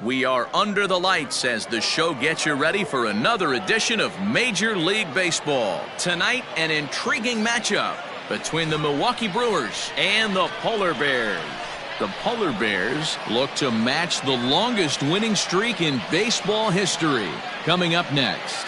We are under the lights as the show gets you ready for another edition of Major League Baseball. Tonight, an intriguing matchup between the Milwaukee Brewers and the Polar Bears. The Polar Bears look to match the longest winning streak in baseball history. Coming up next.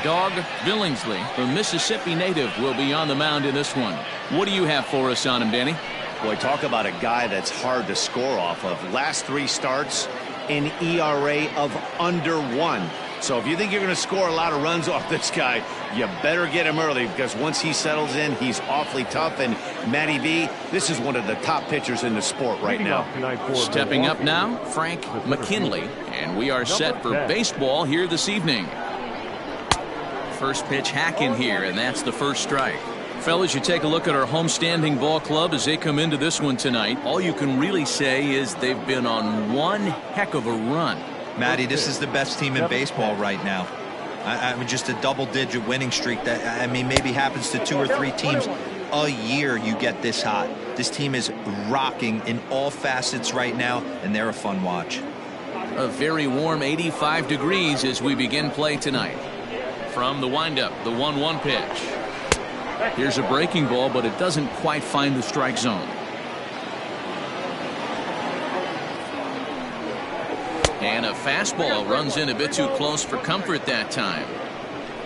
Doug Billingsley, the Mississippi native, will be on the mound in this one. What do you have for us on him, Danny? Boy, talk about a guy that's hard to score off of. Last 3 starts, an ERA of under 1. So if you think you're going to score a lot of runs off this guy, you better get him early, because once he settles in, he's awfully tough. And Matty V, this is one of the top pitchers in the sport right now. Stepping up now, Frank McKinley, and we are set for baseball here this evening. First pitch hack in here, and that's the first strike. Fellas, you take a look at our homestanding ball club as they come into this one tonight. All you can really say is they've been on one heck of a run. Matty, this is the best team in baseball right now. I mean, just a double-digit winning streak that, I mean, maybe happens to 2 or 3 teams a year. You get this hot. This team is rocking in all facets right now, and they're a fun watch. A very warm 85 degrees as we begin play tonight. From the windup, the 1-1 pitch. Here's a breaking ball, but it doesn't quite find the strike zone. And a fastball runs in a bit too close for comfort that time.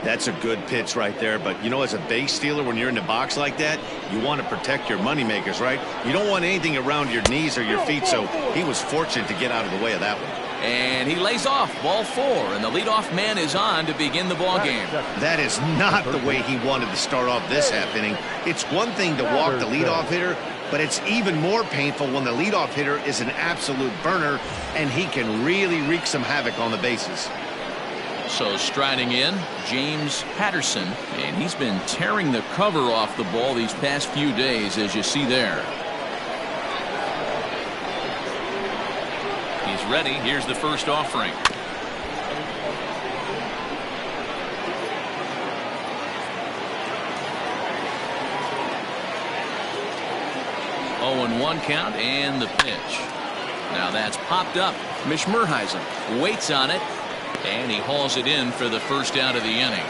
That's a good pitch right there. But, you know, as a base stealer, when you're in the box like that, you want to protect your moneymakers, right? You don't want anything around your knees or your feet, so he was fortunate to get out of the way of that one. And he lays off, ball 4, and the leadoff man is on to begin the ball game. That is not the way he wanted to start off this half inning. It's one thing to walk the leadoff hitter, but it's even more painful when the leadoff hitter is an absolute burner, and he can really wreak some havoc on the bases. So striding in, James Patterson, and he's been tearing the cover off the ball these past few days, as you see there. He's ready. Here's the first offering. Oh, and 1 count, and the pitch. Now that's popped up. Mishmerheisen waits on it, and he hauls it in for the first out of the inning.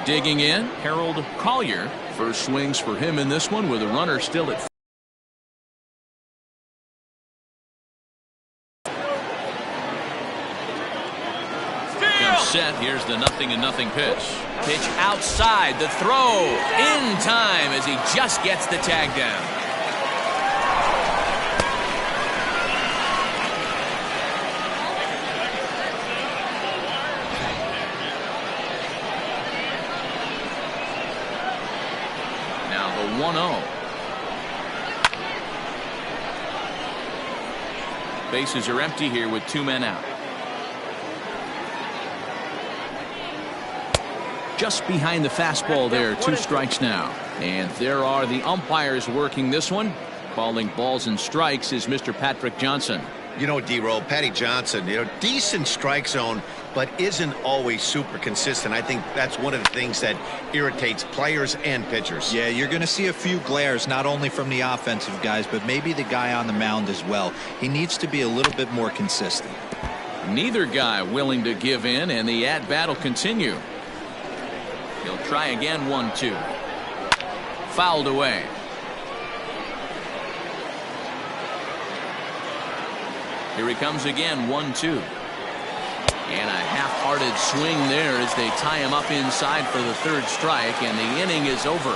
Digging in, Harold Collier. First swings for him in this one with a runner still at. Comes set. Here's the 0-0 pitch. Pitch outside. The throw in time as he just gets the tag down. Now the 1-0. Bases are empty here with 2 men out. Just behind the fastball there, 2 strikes now. And there are the umpires working this one. Calling balls and strikes is Mr. Patrick Johnson. You know, D-Roll, Patty Johnson, you know, decent strike zone, but isn't always super consistent. I think that's one of the things that irritates players and pitchers. Yeah, you're going to see a few glares, not only from the offensive guys, but maybe the guy on the mound as well. He needs to be a little bit more consistent. Neither guy willing to give in, and the at-bat will continue. He'll try again, 1-2. Fouled away. Here he comes again, 1-2. And a half-hearted swing there as they tie him up inside for the 3rd strike, and the inning is over.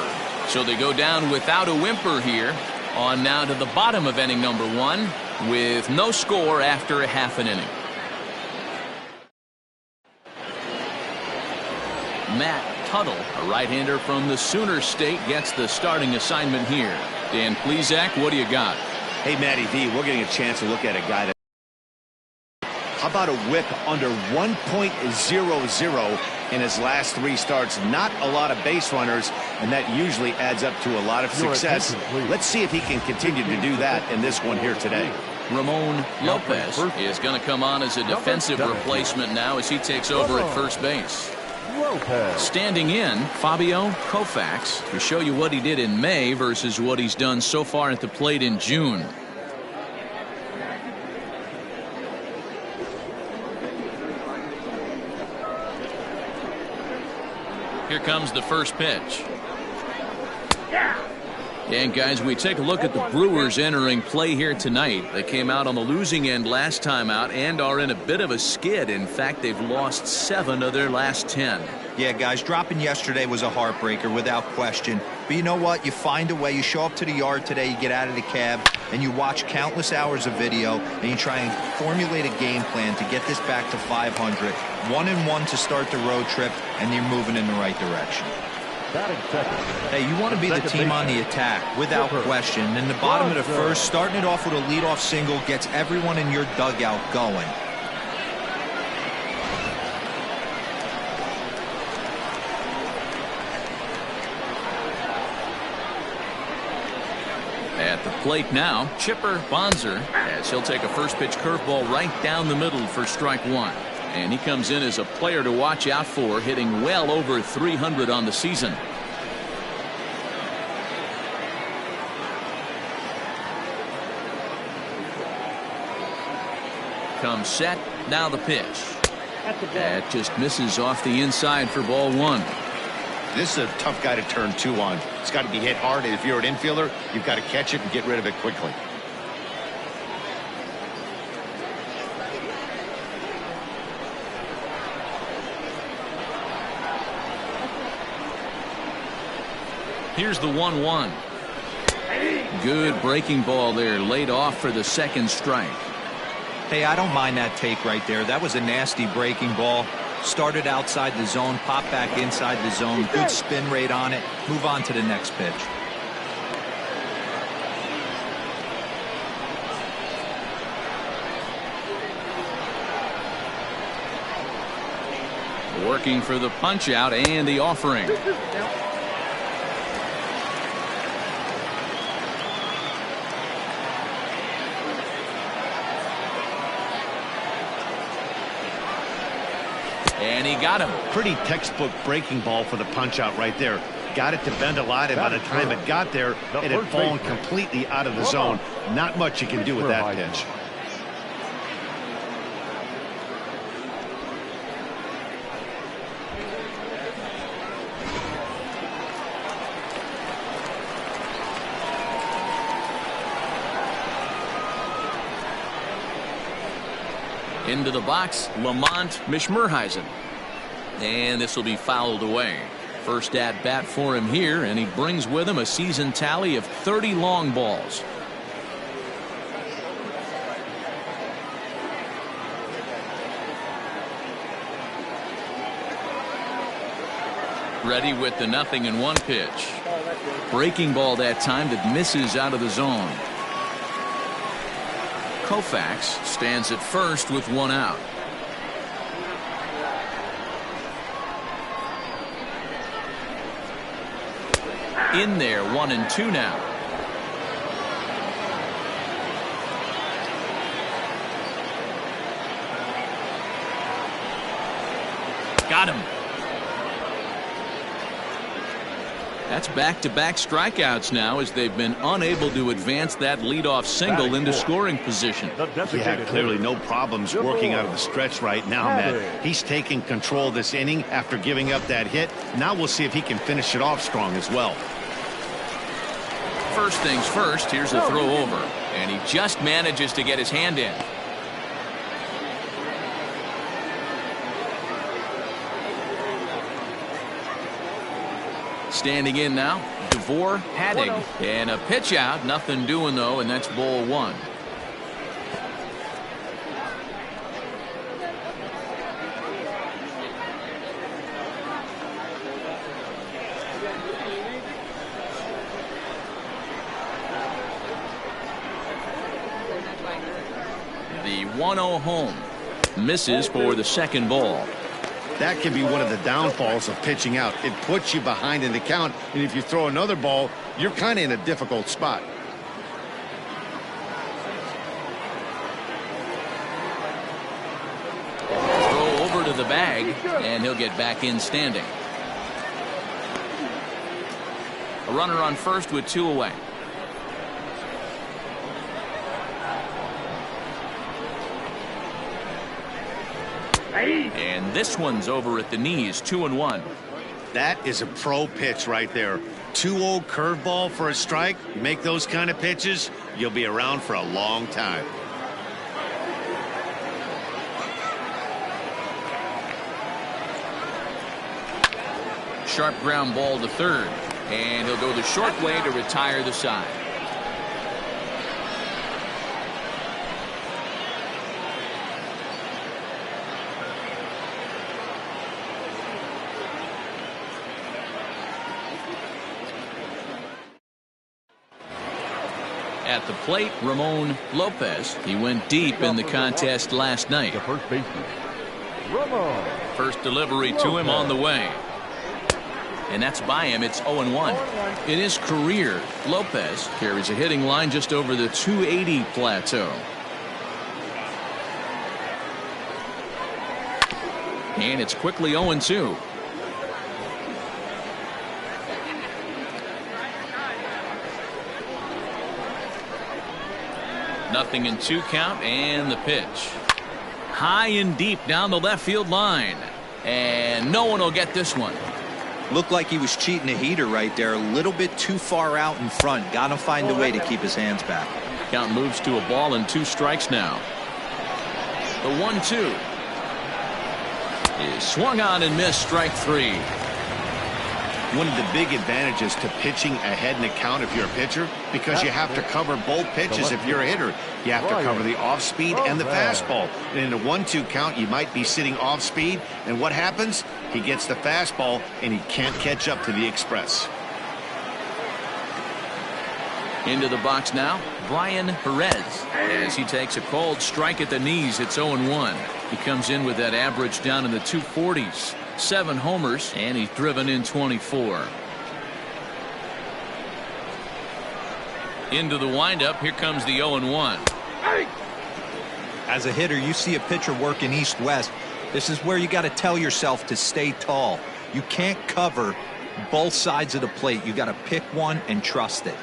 So they go down without a whimper here. On now to the bottom of inning number 1 with no score after a half an inning. Matt Tuttle, a right-hander from the Sooner State, gets the starting assignment here. Dan Plesac, what do you got? Hey, Matty V, we're getting a chance to look at a guy that. How about a whip under 1.00 in his last 3 starts? Not a lot of base runners, and that usually adds up to a lot of success. Let's see if he can continue to do that in this one here today. Ramon Lopez is going to come on as a defensive replacement now as he takes over at first base. Standing in, Fabio Koufax, to show you what he did in May versus what he's done so far at the plate in June. Here comes the first pitch. And guys, we take a look at the Brewers entering play here tonight. They came out on the losing end last time out and are in a bit of a skid. In fact, they've lost 7 of their last 10. Yeah, guys, dropping yesterday was a heartbreaker without question. But you know what? You find a way. You show up to the yard today, you get out of the cab, and you watch countless hours of video, and you try and formulate a game plan to get this back to 500. 1-1 to start the road trip, and you're moving in the right direction. Hey, you want to be the team on the attack, without question. In the bottom of the first, starting it off with a leadoff single gets everyone in your dugout going. At the plate now, Chipper Bonzer, as he'll take a first pitch curveball right down the middle for strike 1. And he comes in as a player to watch out for, hitting well over 300 on the season. Comes set, now the pitch. That just misses off the inside for ball 1. This is a tough guy to turn 2 on. It's got to be hit hard, and if you're an infielder, you've got to catch it and get rid of it quickly. Here's the 1-1. Good breaking ball there, laid off for the second strike. Hey, I don't mind that take right there. That was a nasty breaking ball. Started outside the zone, popped back inside the zone. Good spin rate on it. Move on to the next pitch. Working for the punch out and the offering. And he got him. Pretty textbook breaking ball for the punch out right there. Got it to bend a lot, and by the time it got there, it had fallen completely out of the zone. Not much you can do with that pitch. Into the box, Lamont Mishmerheisen. And this will be fouled away. First at bat for him here, and he brings with him a season tally of 30 long balls. Ready with the 0-1 pitch. Breaking ball that time that misses out of the zone. Koufax stands at first with 1 out. In there, 1-2 now. Got him. That's back-to-back strikeouts now as they've been unable to advance that leadoff single into scoring position. Yeah, clearly no problems working out of the stretch right now, Matt. He's taking control of this inning after giving up that hit. Now we'll see if he can finish it off strong as well. First things first, here's a throw over, and he just manages to get his hand in. Standing in now, DeVore Hadding, and a pitch out, nothing doing though, and that's ball 1. The 1-0 home misses for the second ball. That can be one of the downfalls of pitching out. It puts you behind in the count, and if you throw another ball, you're kind of in a difficult spot. the bag, and he'll get back in standing. A runner on first with 2 away. And this one's over at the knees, 2-1. That is a pro pitch right there. 2-0 curveball for a strike. You make those kind of pitches, you'll be around for a long time. Sharp ground ball to third, and he'll go the short way to retire the side. At the plate, Ramon Lopez. He went deep in the contest last night. The first baseman, Ramon. First delivery to him on the way. And that's by him. It's 0-1. In his career, Lopez carries a hitting line just over the 280 plateau. And it's quickly 0-2. Nothing in 2 count, and the pitch. High and deep down the left field line. And no one will get this one. Looked like he was cheating a heater right there. A little bit too far out in front. Got to find a way to keep his hands back. Count moves to a ball and 2 strikes now. The 1-2 is swung on and missed, strike 3. One of the big advantages to pitching ahead in a count if you're a pitcher, because you have to cover both pitches if you're a hitter. You have to cover the off speed and the fastball. And in a 1-2 count, you might be sitting off speed, and what happens? He gets the fastball and he can't catch up to the express. Into the box now, Brian Perez, as he takes a called strike at the knees. It's 0-1. He comes in with that average down in the 240s. 7 homers, and he's driven in 24. Into the windup. Here comes the 0-1. As a hitter, you see a pitcher working east-west. This is where you got to tell yourself to stay tall. You can't cover both sides of the plate. You got to pick one and trust it.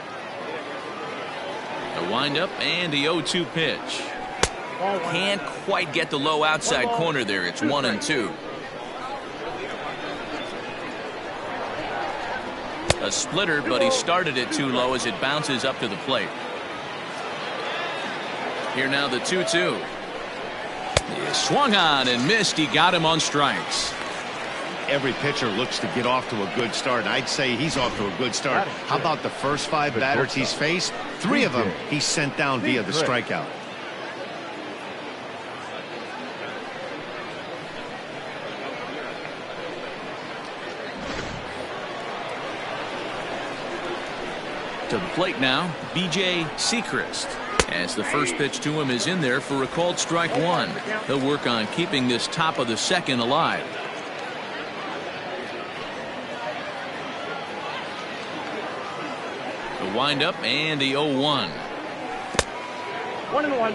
The windup and the 0-2 pitch. Can't quite get the low outside corner there. It's 1-2. A splitter, but he started it too low as it bounces up to the plate. Here now the 2-2. He swung on and missed. He got him on strikes. Every pitcher looks to get off to a good start, and I'd say he's off to a good start. How about the first 5 batters he's faced? 3 of them he's sent down via the strikeout. To the plate now, B.J. Sechrist, as the first pitch to him is in there for a called strike 1. He'll work on keeping this top of the second alive. The windup and the 0-1. 1-1.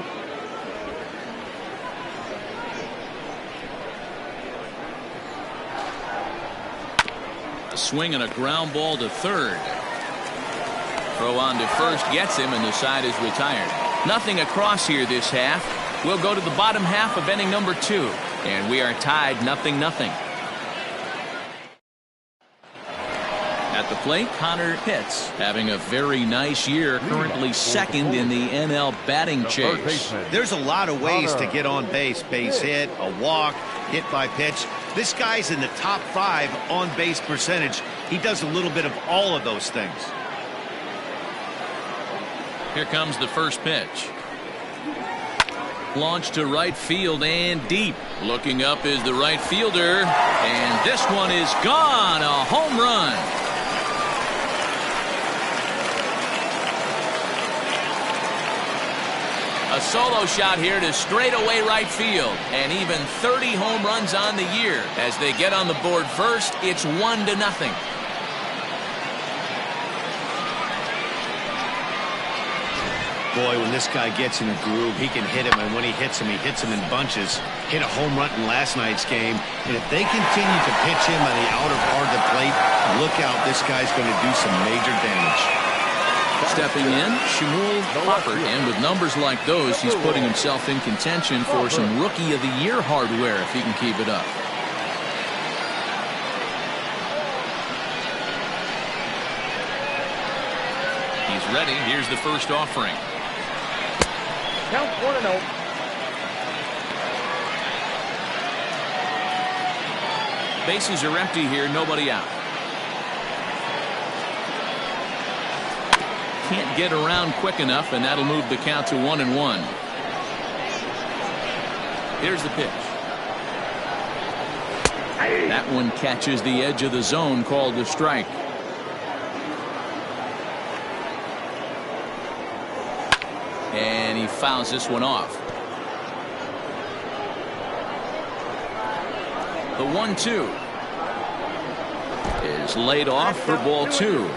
A swing and a ground ball to third. Throw on to first gets him, and the side is retired. Nothing across here this half. We'll go to the bottom half of inning number 2, and we are tied 0-0. At the plate, Connor Pitts having a very nice year, currently second in the NL batting chase. There's a lot of ways to get on base. Base hit, a walk, hit by pitch. This guy's in the top 5 on base percentage. He does a little bit of all of those things. Here comes the first pitch. Launched to right field and deep. Looking up is the right fielder, and this one is gone. A home run. A solo shot here to straightaway right field, and even 30 home runs on the year. As they get on the board first, it's 1-0. Boy, when this guy gets in a groove, he can hit him, and when he hits him in bunches. Hit a home run in last night's game, and if they continue to pitch him on the outer part of the plate, look out, this guy's going to do some major damage. Stepping in, Shmuel Hoppert, and with numbers like those, he's putting himself in contention for some Rookie of the Year hardware if he can keep it up. He's ready. Here's the first offering. Count 1-0. Bases are empty here, nobody out. Can't get around quick enough, and that'll move the count to 1-1. Here's the pitch. That one catches the edge of the zone, called a strike. And he fouls this one off. The 1-2 is laid off for ball 2.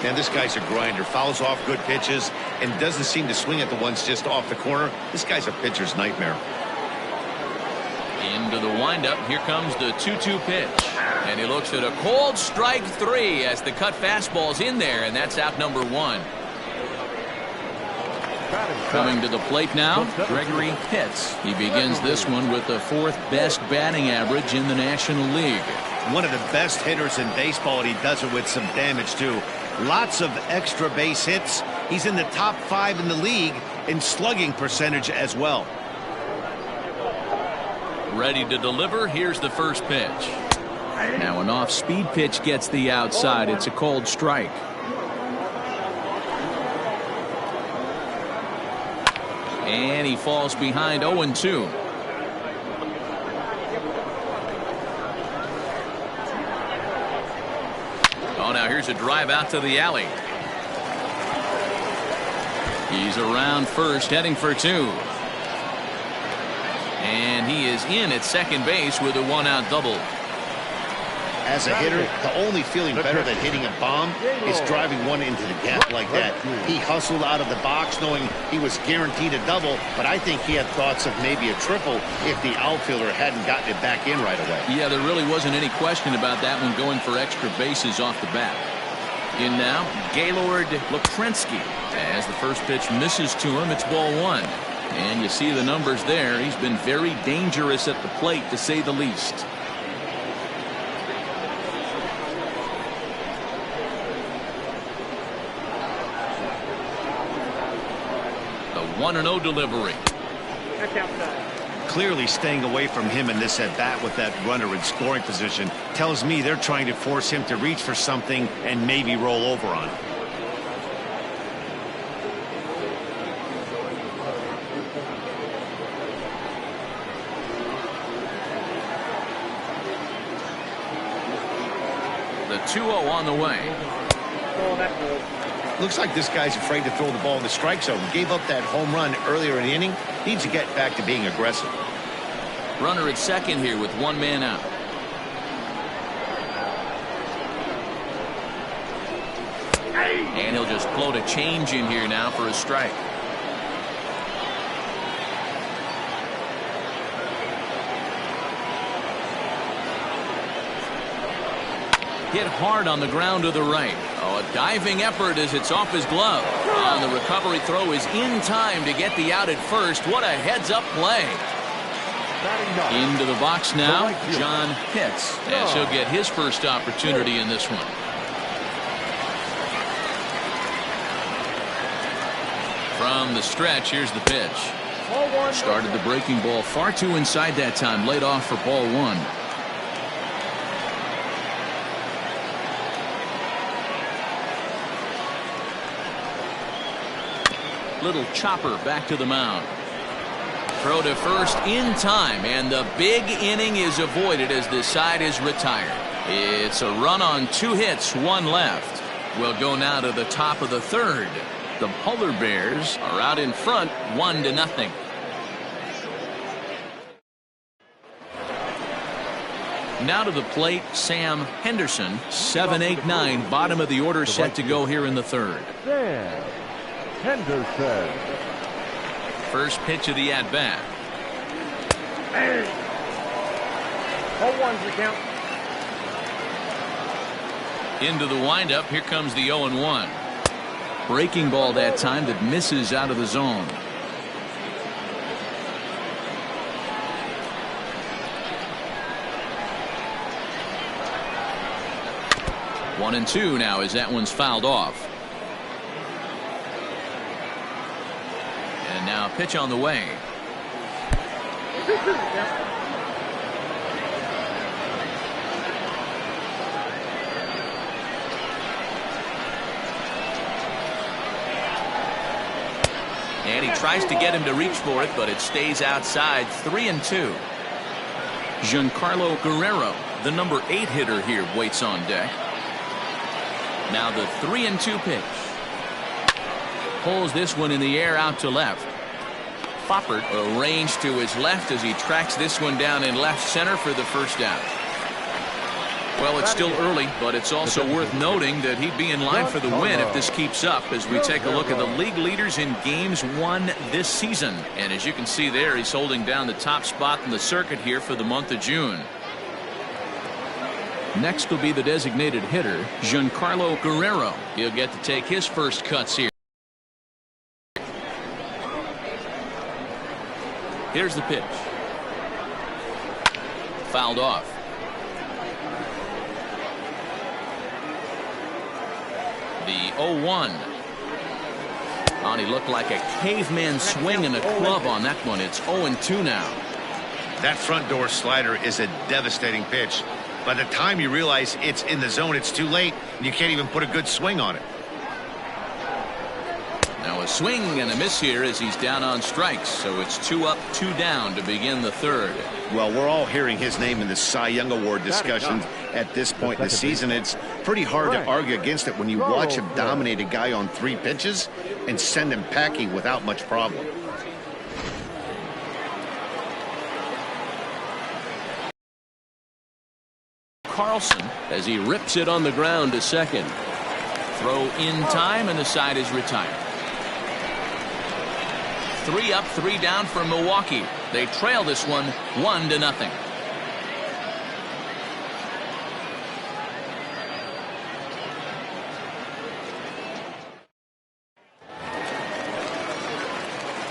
Man, this guy's a grinder. Fouls off good pitches and doesn't seem to swing at the ones just off the corner. This guy's a pitcher's nightmare. Into the windup. Here comes the 2-2 pitch. And he looks at a cold strike 3 as the cut fastball's in there, and that's out number 1. Coming to the plate now, Gregory Pitts. He begins this one with the 4th best batting average in the National League. One of the best hitters in baseball, and he does it with some damage too. Lots of extra base hits. He's in the top 5 in the league in slugging percentage as well. Ready to deliver. Here's the first pitch. Now an off-speed pitch gets the outside. It's a cold strike. And he falls behind 0-2. Oh, now here's a drive out to the alley. He's around first, heading for 2. And he is in at second base with a 1-out double. As a hitter, the only feeling better than hitting a bomb is driving one into the gap like that. He hustled out of the box knowing he was guaranteed a double, but I think he had thoughts of maybe a triple if the outfielder hadn't gotten it back in right away. Yeah, there really wasn't any question about that one, going for extra bases off the bat. In now, Gaylord Loprensky. As the first pitch misses to him, it's ball 1. And you see the numbers there. He's been very dangerous at the plate, to say the least. The 1-0 delivery. Clearly staying away from him in this at-bat with that runner in scoring position tells me they're trying to force him to reach for something and maybe roll over on it. The 2-0 on the way. Looks like this guy's afraid to throw the ball in the strike zone. Gave up that home run earlier in the inning. Needs to get back to being aggressive. Runner at second here with 1 man out. And he'll just float a change in here now for a strike. Hit hard on the ground to the right. Oh, a diving effort as it's off his glove. And the recovery throw is in time to get the out at first. What a heads-up play. Into the box now, John Pitts, as he'll get his first opportunity in this one. From the stretch, here's the pitch. Started the breaking ball far too inside that time. Laid off for ball 1. Little chopper back to the mound. Throw to first in time, and the big inning is avoided as this side is retired. It's a run on 2 hits, 1 left. We'll go now to the top of the 3rd. The Polar Bears are out in front, 1-0. Now to the plate, Sam Henderson. 7-8-9, bottom of the order, set to go here in the 3rd. Henderson. First pitch of the at-bat. 0-1's the count. Into the windup. Here comes the 0-1. Breaking ball that time that misses out of the zone. One and two now as that one's fouled off. And now a pitch on the way. And he tries to get him to reach for it, but it stays outside. 3-2. Giancarlo Guerrero, the number 8 hitter here, waits on deck. Now the 3-2 pitch. Pulls this one in the air out to left. Foppert arranged to his left as he tracks this one down in left center for the first out. Well, it's still early, but it's also worth noting that he'd be in line for the win if this keeps up as we take a look at the league leaders in games won this season. And as you can see there, he's holding down the top spot in the circuit here for the month of June. Next will be the designated hitter, Giancarlo Guerrero. He'll get to take his first cuts here. Here's the pitch. Fouled off. The 0-1. Oh, he looked like a caveman swinging a club on that one. It's 0-2 now. That front door slider is a devastating pitch. By the time you realize it's in the zone, it's too late, and you can't even put a good swing on it. Now a swing and a miss here as he's down on strikes. So it's 2 up, 2 down to begin the third. Well, we're all hearing his name in the Cy Young Award discussions at this point in the season. It's pretty hard to argue against it when you watch him dominate a guy on 3 pitches and send him packing without much problem. Carlson as he rips it on the ground to second. Throw in time and the side is retired. 3 up, 3 down for Milwaukee. They trail this one 1-0.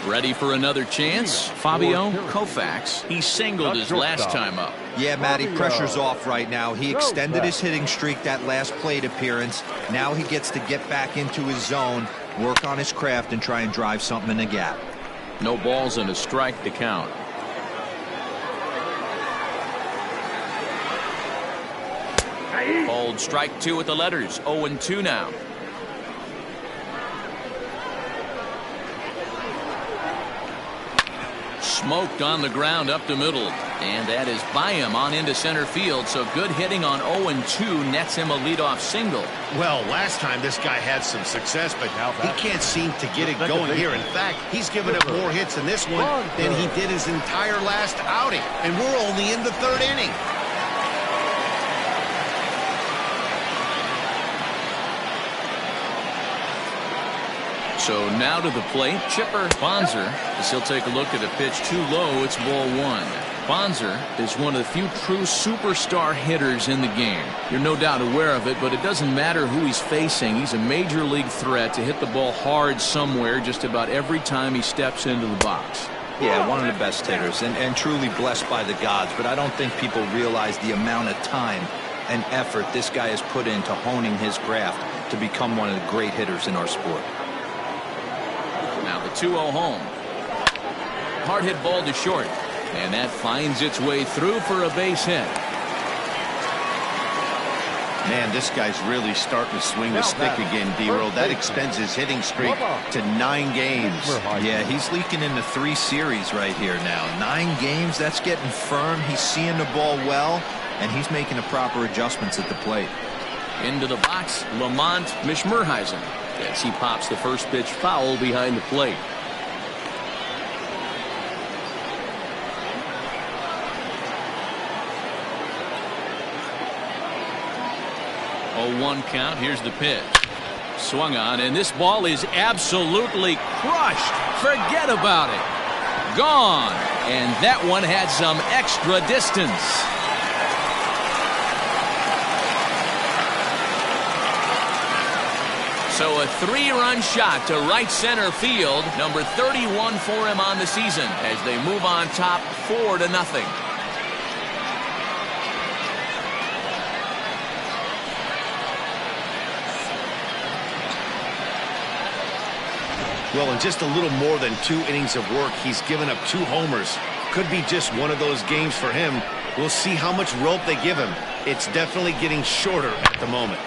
Ready for another chance? Fabio Koufax. He singled his last time up. Yeah, Matty, pressure's off right now. He extended his hitting streak that last plate appearance. Now he gets to get back into his zone, work on his craft, and try and drive something in the gap. No balls and a strike to count. Called strike 2 with the letters. 0-2 now. Smoked on the ground up the middle, and that is by him on into center field. So good hitting on 0-2 nets him a leadoff single. Well, last time this guy had some success, but he can't seem to get it going here. In fact, he's given up more hits in this one than he did his entire last outing, and we're only in the 3rd inning. So now to the plate, Chipper Bonser, as he'll take a look at a pitch too low. It's ball 1. Bonser is one of the few true superstar hitters in the game. You're no doubt aware of it, but it doesn't matter who he's facing. He's a major league threat to hit the ball hard somewhere just about every time he steps into the box. Yeah, one of the best hitters and truly blessed by the gods, but I don't think people realize the amount of time and effort this guy has put into honing his craft to become one of the great hitters in our sport. Now the 2-0 home. Hard hit ball to short, and that finds its way through for a base hit. Man, this guy's really starting to swing the stick again, D-Roll. That extends his hitting streak to 9 games. Yeah, he's leaking into 3 series right here now. 9 games, that's getting firm. He's seeing the ball well, and he's making the proper adjustments at the plate. Into the box, Lamont Mishmerheisen, as he pops the first pitch foul behind the plate. Oh, 1 count. Here's the pitch. Swung on, and this ball is absolutely crushed. Forget about it. Gone. And that one had some extra distance. So a 3-run shot to right center field. Number 31 for him on the season as they move on top 4-0. Well, in just a little more than 2 innings of work, he's given up 2 homers. Could be just one of those games for him. We'll see how much rope they give him. It's definitely getting shorter at the moment.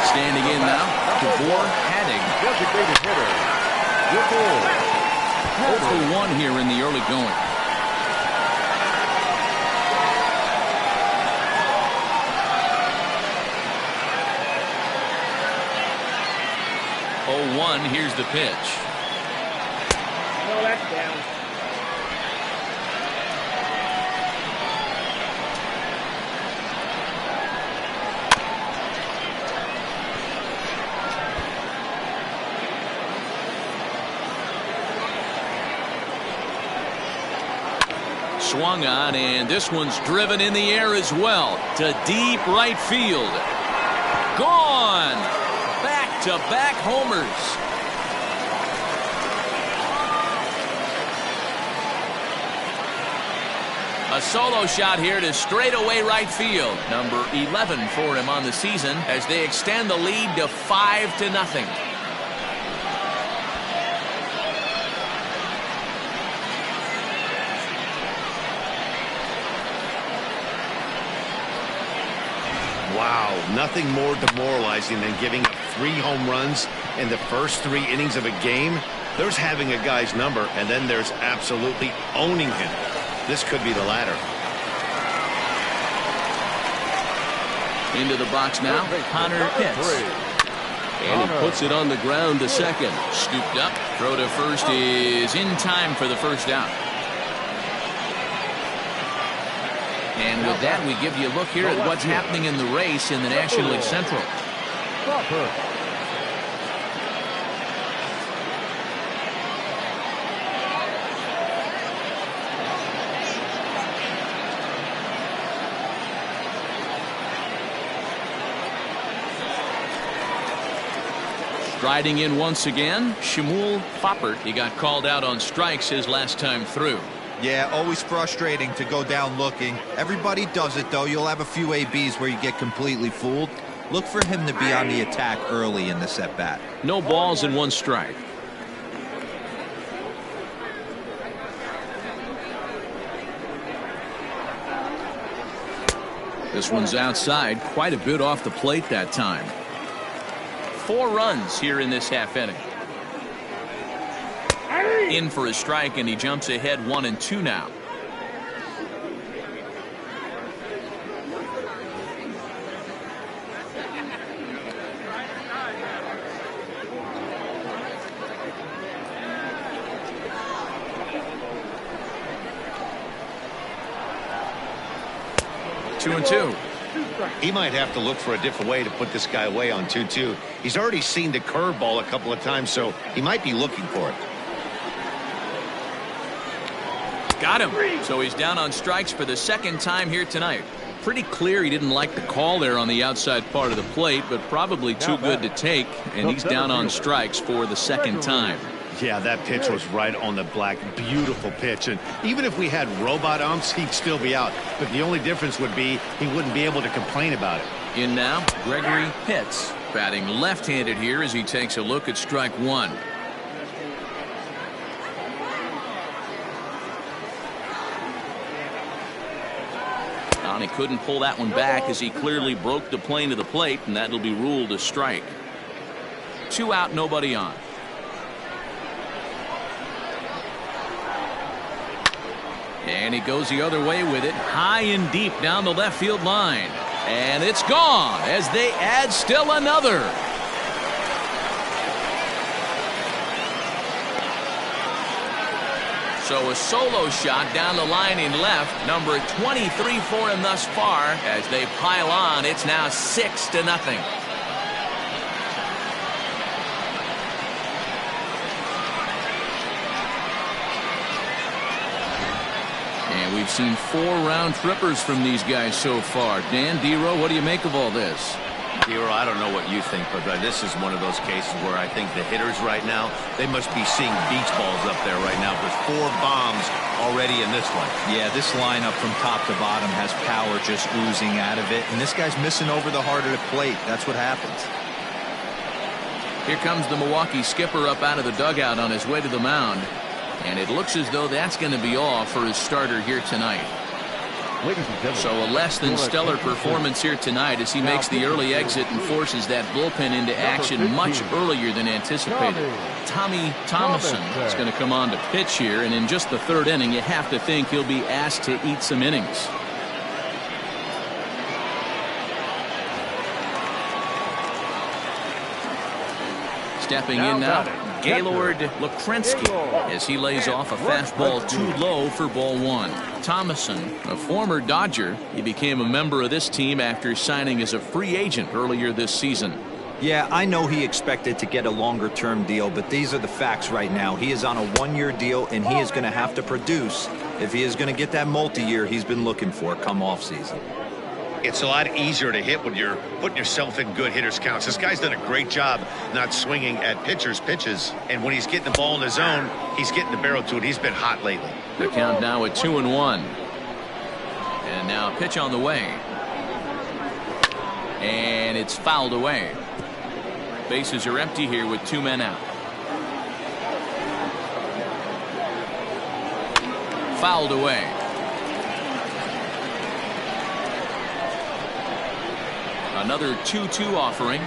Standing in now, DeVore Hadding. Designated hitter, 0-for-1 here in the early going. 0-1, here's the pitch. No, that's down. Swung on, and this one's driven in the air as well to deep right field. Gone. Back-to-back homers. A solo shot here to straightaway right field. Number 11 for him on the season as they extend the lead to 5-0. Wow, nothing more demoralizing than giving up 3 home runs in the first 3 innings of a game. There's having a guy's number, and then there's absolutely owning him. This could be the latter. Into the box now, Connor hits. And he puts it on the ground to second. Scooped up, throw to first is in time for the first out. And with that, we give you a look here at what's happening in the race in the National League Central. Striding in once again, Shmuel Foppert. He got called out on strikes his last time through. Yeah, always frustrating to go down looking. Everybody does it, though. You'll have a few ABs where you get completely fooled. Look for him to be on the attack early in the at-bat. No balls and 1 strike. This one's outside, quite a bit off the plate that time. 4 runs here in this half inning. In for a strike, and he jumps ahead 1-2 now. Two and two. He might have to look for a different way to put this guy away on 2-2. He's already seen the curveball a couple of times, so he might be looking for it. Got him. So he's down on strikes for the second time here tonight. Pretty clear he didn't like the call there on the outside part of the plate, but probably too good to take, and he's down on strikes for the second time. Yeah, that pitch was right on the black. Beautiful pitch. And even if we had robot umps, he'd still be out. But the only difference would be he wouldn't be able to complain about it. In now, Gregory Pitts. Batting left-handed here as he takes a look at strike 1. And he couldn't pull that one back as he clearly broke the plane of the plate, and that'll be ruled a strike. 2 out, nobody on. And he goes the other way with it, high and deep down the left field line. And it's gone as they add still another. So a solo shot down the line in left. Number 23 for him thus far. As they pile on, it's now 6-0. And we've seen 4 round trippers from these guys so far. Dan, D-Row, what do you make of all this? Hero, I don't know what you think, but this is one of those cases where I think the hitters right now, they must be seeing beach balls up there right now. There's 4 bombs already in this one. Yeah, this lineup from top to bottom has power just oozing out of it, and this guy's missing over the heart of the plate. That's what happens. Here comes the Milwaukee skipper up out of the dugout on his way to the mound, and it looks as though that's going to be all for his starter here tonight. So a less than stellar performance here tonight as he makes the early exit and forces that bullpen into action much earlier than anticipated. Tommy Thomason is going to come on to pitch here, and in just the 3rd inning you have to think he'll be asked to eat some innings. Stepping in now, Gaylord Lukrensky as he lays off a fastball too low for ball 1. Thomason, a former Dodger, he became a member of this team after signing as a free agent earlier this season. Yeah, I know he expected to get a longer-term deal, but these are the facts right now. He is on a 1-year deal, and he is going to have to produce if he is going to get that multi-year he's been looking for come off-season. It's a lot easier to hit when you're putting yourself in good hitters' counts. This guy's done a great job not swinging at pitchers' pitches. And when he's getting the ball in his zone, he's getting the barrel to it. He's been hot lately. The count now at 2-1. And now a pitch on the way. And it's fouled away. Bases are empty here with 2 men out. Fouled away. Another 2-2 offering.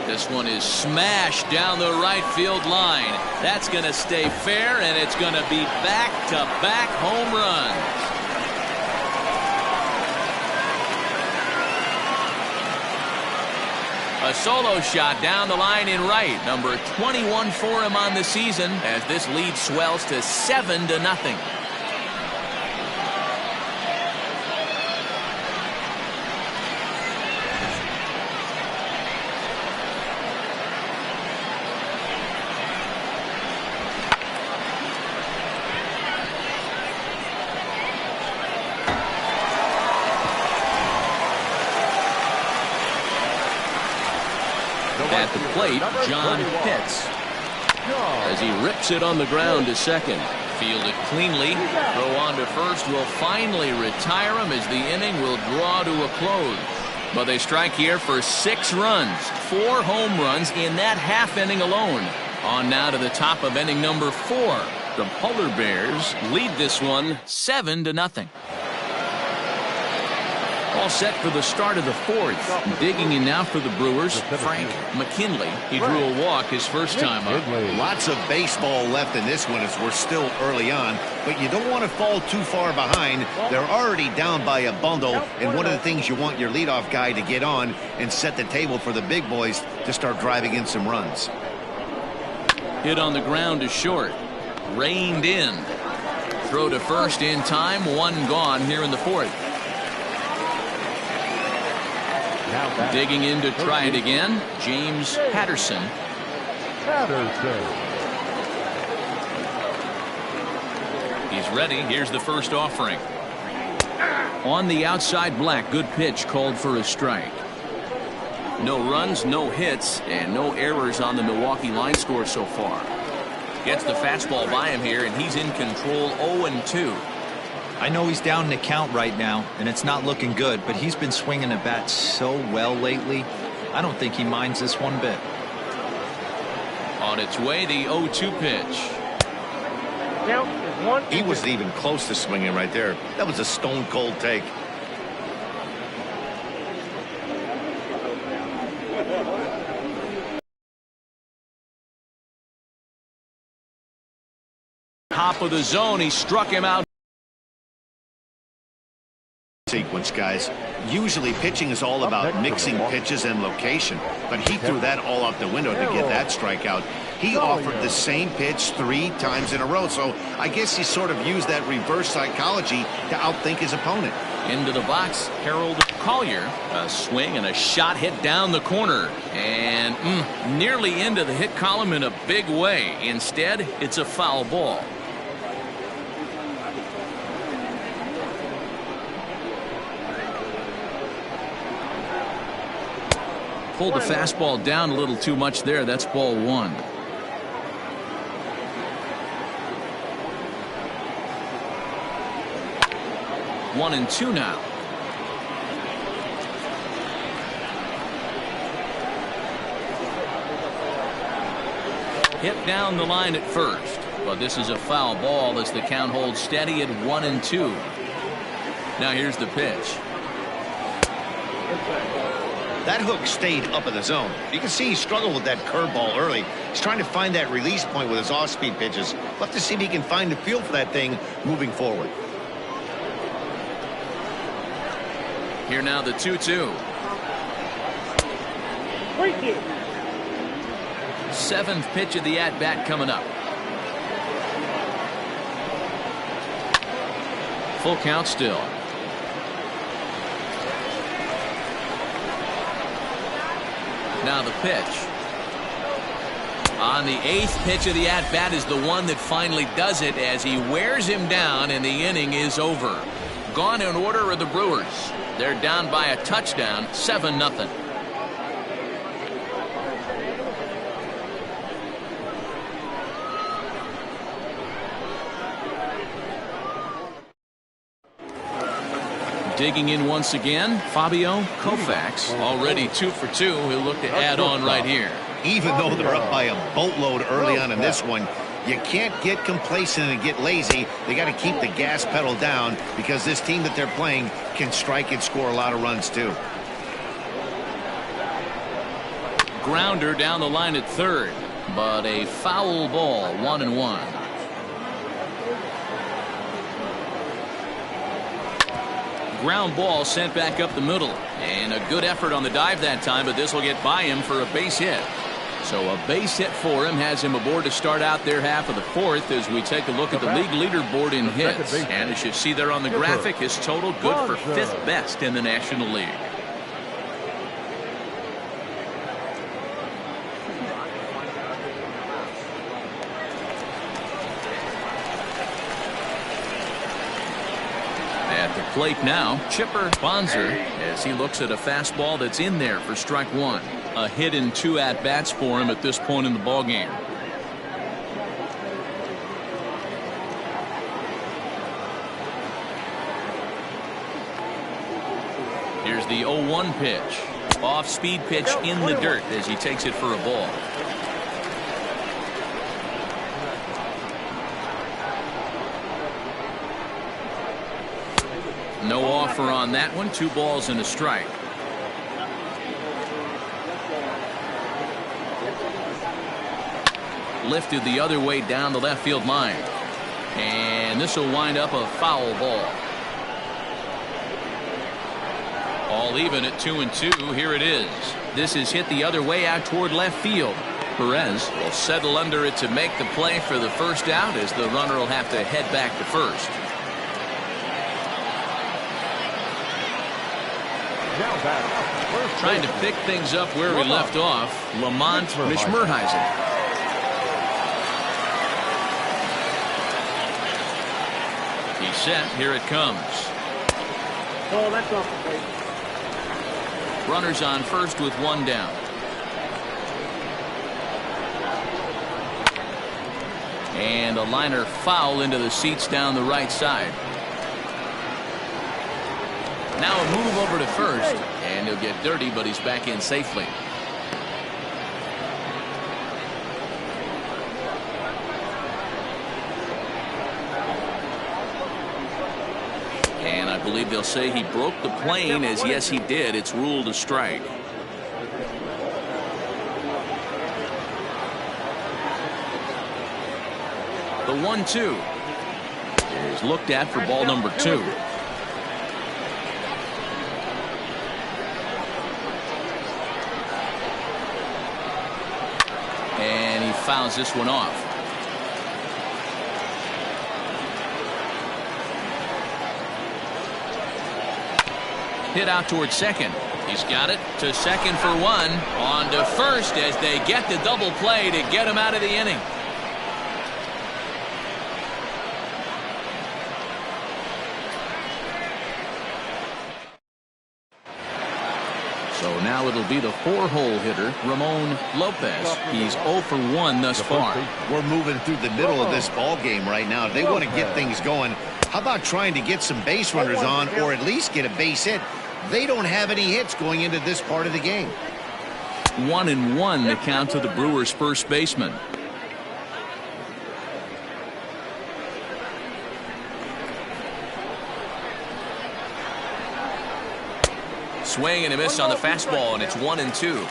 This one is smashed down the right field line. That's going to stay fair, and it's going to be back-to-back home runs. A solo shot down the line in right. Number 21 for him on the season as this lead swells to 7-0. At the plate, John Pitts as he rips it on the ground to second. Fielded cleanly. Throw on to first will finally retire him as the inning will draw to a close. But they strike here for 6 runs, 4 home runs in that half inning alone. On now to the top of inning number 4. The Polar Bears lead this one 7-0. All set for the start of the 4th. Digging in now for the Brewers, Frank McKinley. He drew a walk his first time up. Lots of baseball left in this one as we're still early on, but you don't want to fall too far behind. They're already down by a bundle, and one of the things you want your leadoff guy to get on and set the table for the big boys to start driving in some runs. Hit on the ground to short. Reined in. Throw to first in time. 1 gone here in the 4th. Digging in to try it again, James Patterson. He's ready. Here's the first offering. On the outside, Black. Good pitch called for a strike. No runs, no hits, and no errors on the Milwaukee line score so far. Gets the fastball by him here, and he's in control. 0-2. I know he's down in the count right now, and it's not looking good, but he's been swinging the bat so well lately. I don't think he minds this one bit. On its way, the 0-2 pitch. He wasn't even close to swinging right there. That was a stone-cold take. Top of the zone, he struck him out. sequence, guys. Usually pitching is all about mixing pitches and location, but he threw that all out the window to get that strikeout. He offered the same pitch 3 times in a row, so I guess he sort of used that reverse psychology to outthink his opponent. Into the box, Harold Collier. A swing and a shot hit down the corner, and nearly into the hit column in a big way. Instead, it's a foul ball. Pulled the fastball down a little too much there. That's ball 1. One and 2 now. Hit down the line at first, but this is a foul ball as the count holds steady at 1 and 2. Now here's the pitch. That hook stayed up in the zone. You can see he struggled with that curveball early. He's trying to find that release point with his off-speed pitches. We'll have to see if he can find the feel for that thing moving forward. Here now the 2-2. 7th pitch of the at-bat coming up. Full count still. Now the pitch. On the 8th pitch of the at-bat is the one that finally does it as he wears him down and the inning is over. Gone in order are the Brewers. They're down by a touchdown, 7-0. Digging in once again, Fabio Koufax, already 2 for 2. He'll look to add on right here. Even though they're up by a boatload early on in this one, you can't get complacent and get lazy. They got to keep the gas pedal down because this team that they're playing can strike and score a lot of runs too. Grounder down the line at third, but a foul ball, 1-1. Ground ball sent back up the middle, and a good effort on the dive that time, but this will get by him for a base hit. So a base hit for him has him aboard to start out their half of the 4th as we take a look at the league leaderboard in hits. And as you see there on the graphic, his total good for 5th best in the National League. Plate now, Chipper Bonser, as he looks at a fastball that's in there for strike 1. A hit in 2 at-bats for him at this point in the ballgame. Here's the 0-1 pitch. Off-speed pitch in the dirt as he takes it for a ball. No offer on that one. 2 balls and a strike. Lifted the other way down the left field line. And this will wind up a foul ball. All even at 2-2. Here it is. This is hit the other way out toward left field. Perez will settle under it to make the play for the first out as the runner will have to head back to first. Trying to pick things up where we left off, Lamont Mishmerheisen. He's set. Here it comes. Oh, that's off the plate. Runners on first with 1 down. And a liner foul into the seats down the right side. Now a move over to first, and he'll get dirty, but he's back in safely. And I believe they'll say he broke the plane, as yes he did. It's ruled a strike. The 1-2 is looked at for ball number 2. fouls this one off. Hit out towards second. He's got it to second for one. On to first as they get the double play to get him out of the inning. So now it'll be the 4-hole hitter, Ramon Lopez. He's 0 for 1 thus far. We're moving through the middle of this ball game right now. If they want to get things going, how about trying to get some base runners on or at least get a base hit? They don't have any hits going into this part of the game. 1-1 the count to the Brewers' first baseman. Swing and a miss on the fastball, and it's 1-2.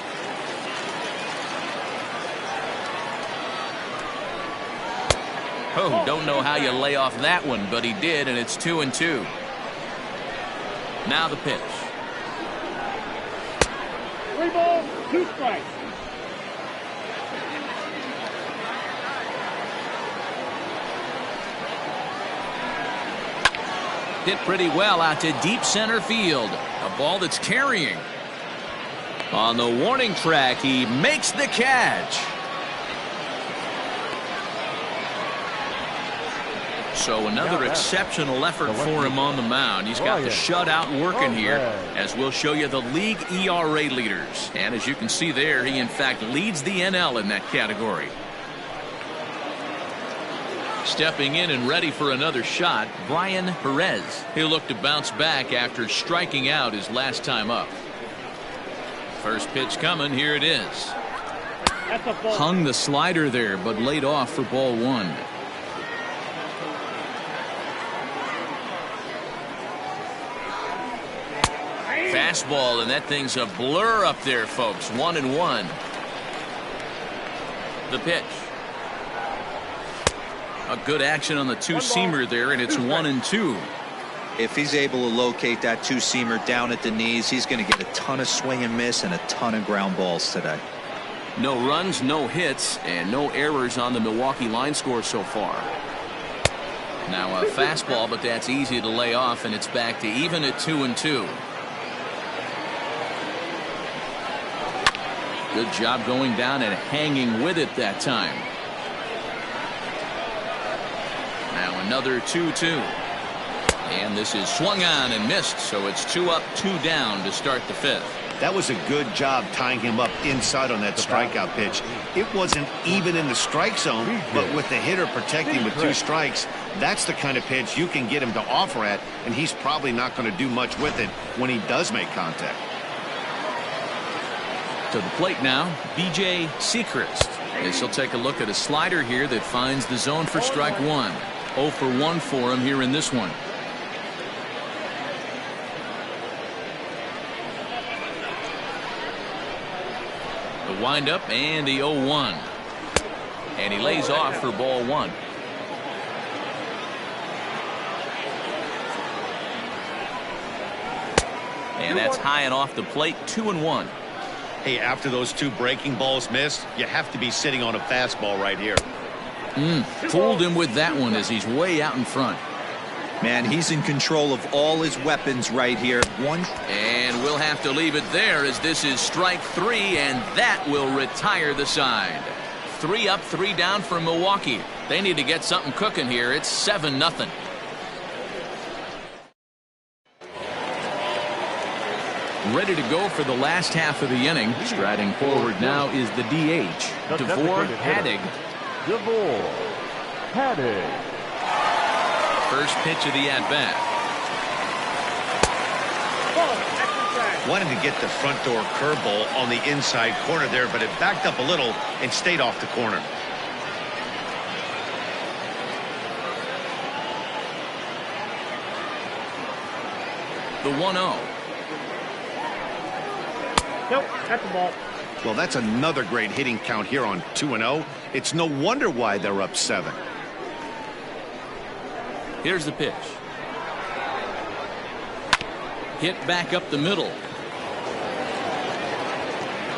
Oh, don't know how you lay off that one, but he did, and it's 2-2. Now the pitch. 3 balls, 2 strikes. Hit pretty well out to deep center field. A ball that's carrying. On the warning track, he makes the catch. So another exceptional effort for him on the mound. He's got the shutout working here, as we'll show you the league ERA leaders. And as you can see there, he in fact leads the NL in that category. Stepping in and ready for another shot, Brian Perez. He'll look to bounce back after striking out his last time up. First pitch coming. Here it is. Hung the slider there, but laid off for ball 1. Fastball, and that thing's a blur up there, folks. 1-1. The pitch. A good action on the two-seamer there, and it's 1-2. If he's able to locate that two-seamer down at the knees, he's going to get a ton of swing and miss and a ton of ground balls today. No runs, no hits, and no errors on the Milwaukee line score so far. Now a fastball, but that's easy to lay off, and it's back to even at 2-2. Good job going down and hanging with it that time. Now another 2-2. And this is swung on and missed, so it's 2 up, 2 down to start the 5th. That was a good job tying him up inside on that strikeout pitch. It wasn't even in the strike zone, but with the hitter protecting with 2 strikes, that's the kind of pitch you can get him to offer at, and he's probably not going to do much with it when he does make contact. To the plate now, B.J. Sechrist. As he'll take a look at a slider here that finds the zone for strike 1. 0 for 1 for him here in this one. The windup and the 0-1. And he lays off for ball 1. And that's high and off the plate. 2-1. Hey, after those 2 breaking balls missed, you have to be sitting on a fastball right here. Fooled him with that one as he's way out in front. Man, he's in control of all his weapons right here. And we'll have to leave it there as this is strike 3, and that will retire the side. 3 up, 3 down for Milwaukee. They need to get something cooking here. It's 7-0. Ready to go for the last half of the inning. Striding forward now is the DH, DeVore Haddig. DeVore Haddig. First pitch of the at-bat. Wanted to get the front door curveball on the inside corner there, but it backed up a little and stayed off the corner. The 1-0. Nope, that's the ball. Well, that's another great hitting count here on 2-0. It's no wonder why they're up 7. Here's the pitch. Hit back up the middle.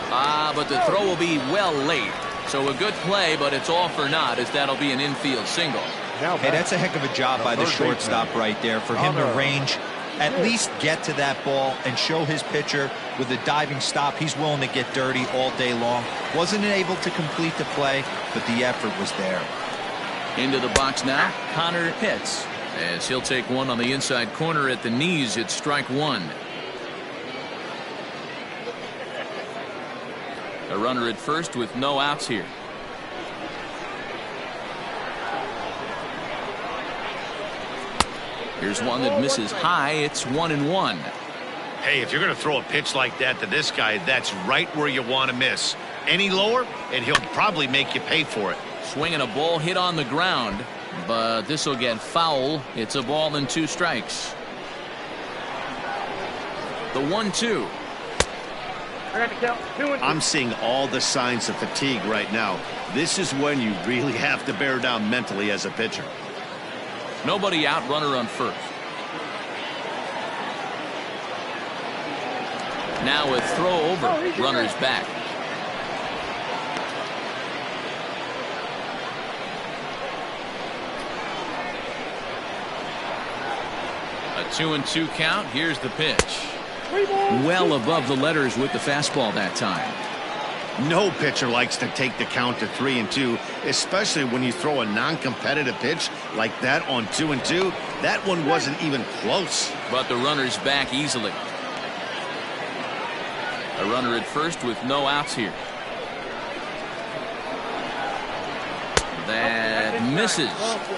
But the throw will be well late. So a good play, but it's all for naught, as that'll be an infield single. Hey, that's a heck of a job by the shortstop right there for him to range, at least get to that ball and show his pitcher with a diving stop. He's willing to get dirty all day long. Wasn't able to complete the play, but the effort was there. Into the box now, Connor Pitts, as he'll take one on the inside corner at the knees. It's strike one. A runner at first with no outs here. Here's one that misses high. It's 1-1. Hey, if you're going to throw a pitch like that to this guy, that's right where you want to miss. Any lower, and he'll probably make you pay for it. Swinging a ball hit on the ground, but this will get foul. It's a ball and 2 strikes. The 1-2. I got the count. 2-2. I'm seeing all the signs of fatigue right now. This is when you really have to bear down mentally as a pitcher. Nobody out, runner on first. Now a throw over, runner's back. A 2-2 count. Here's the pitch. Well above the letters with the fastball that time. No pitcher likes to take the count to 3-2, especially when you throw a non-competitive pitch like that on 2-2. That one wasn't even close. But the runner's back easily. A runner at first with no outs here. That misses.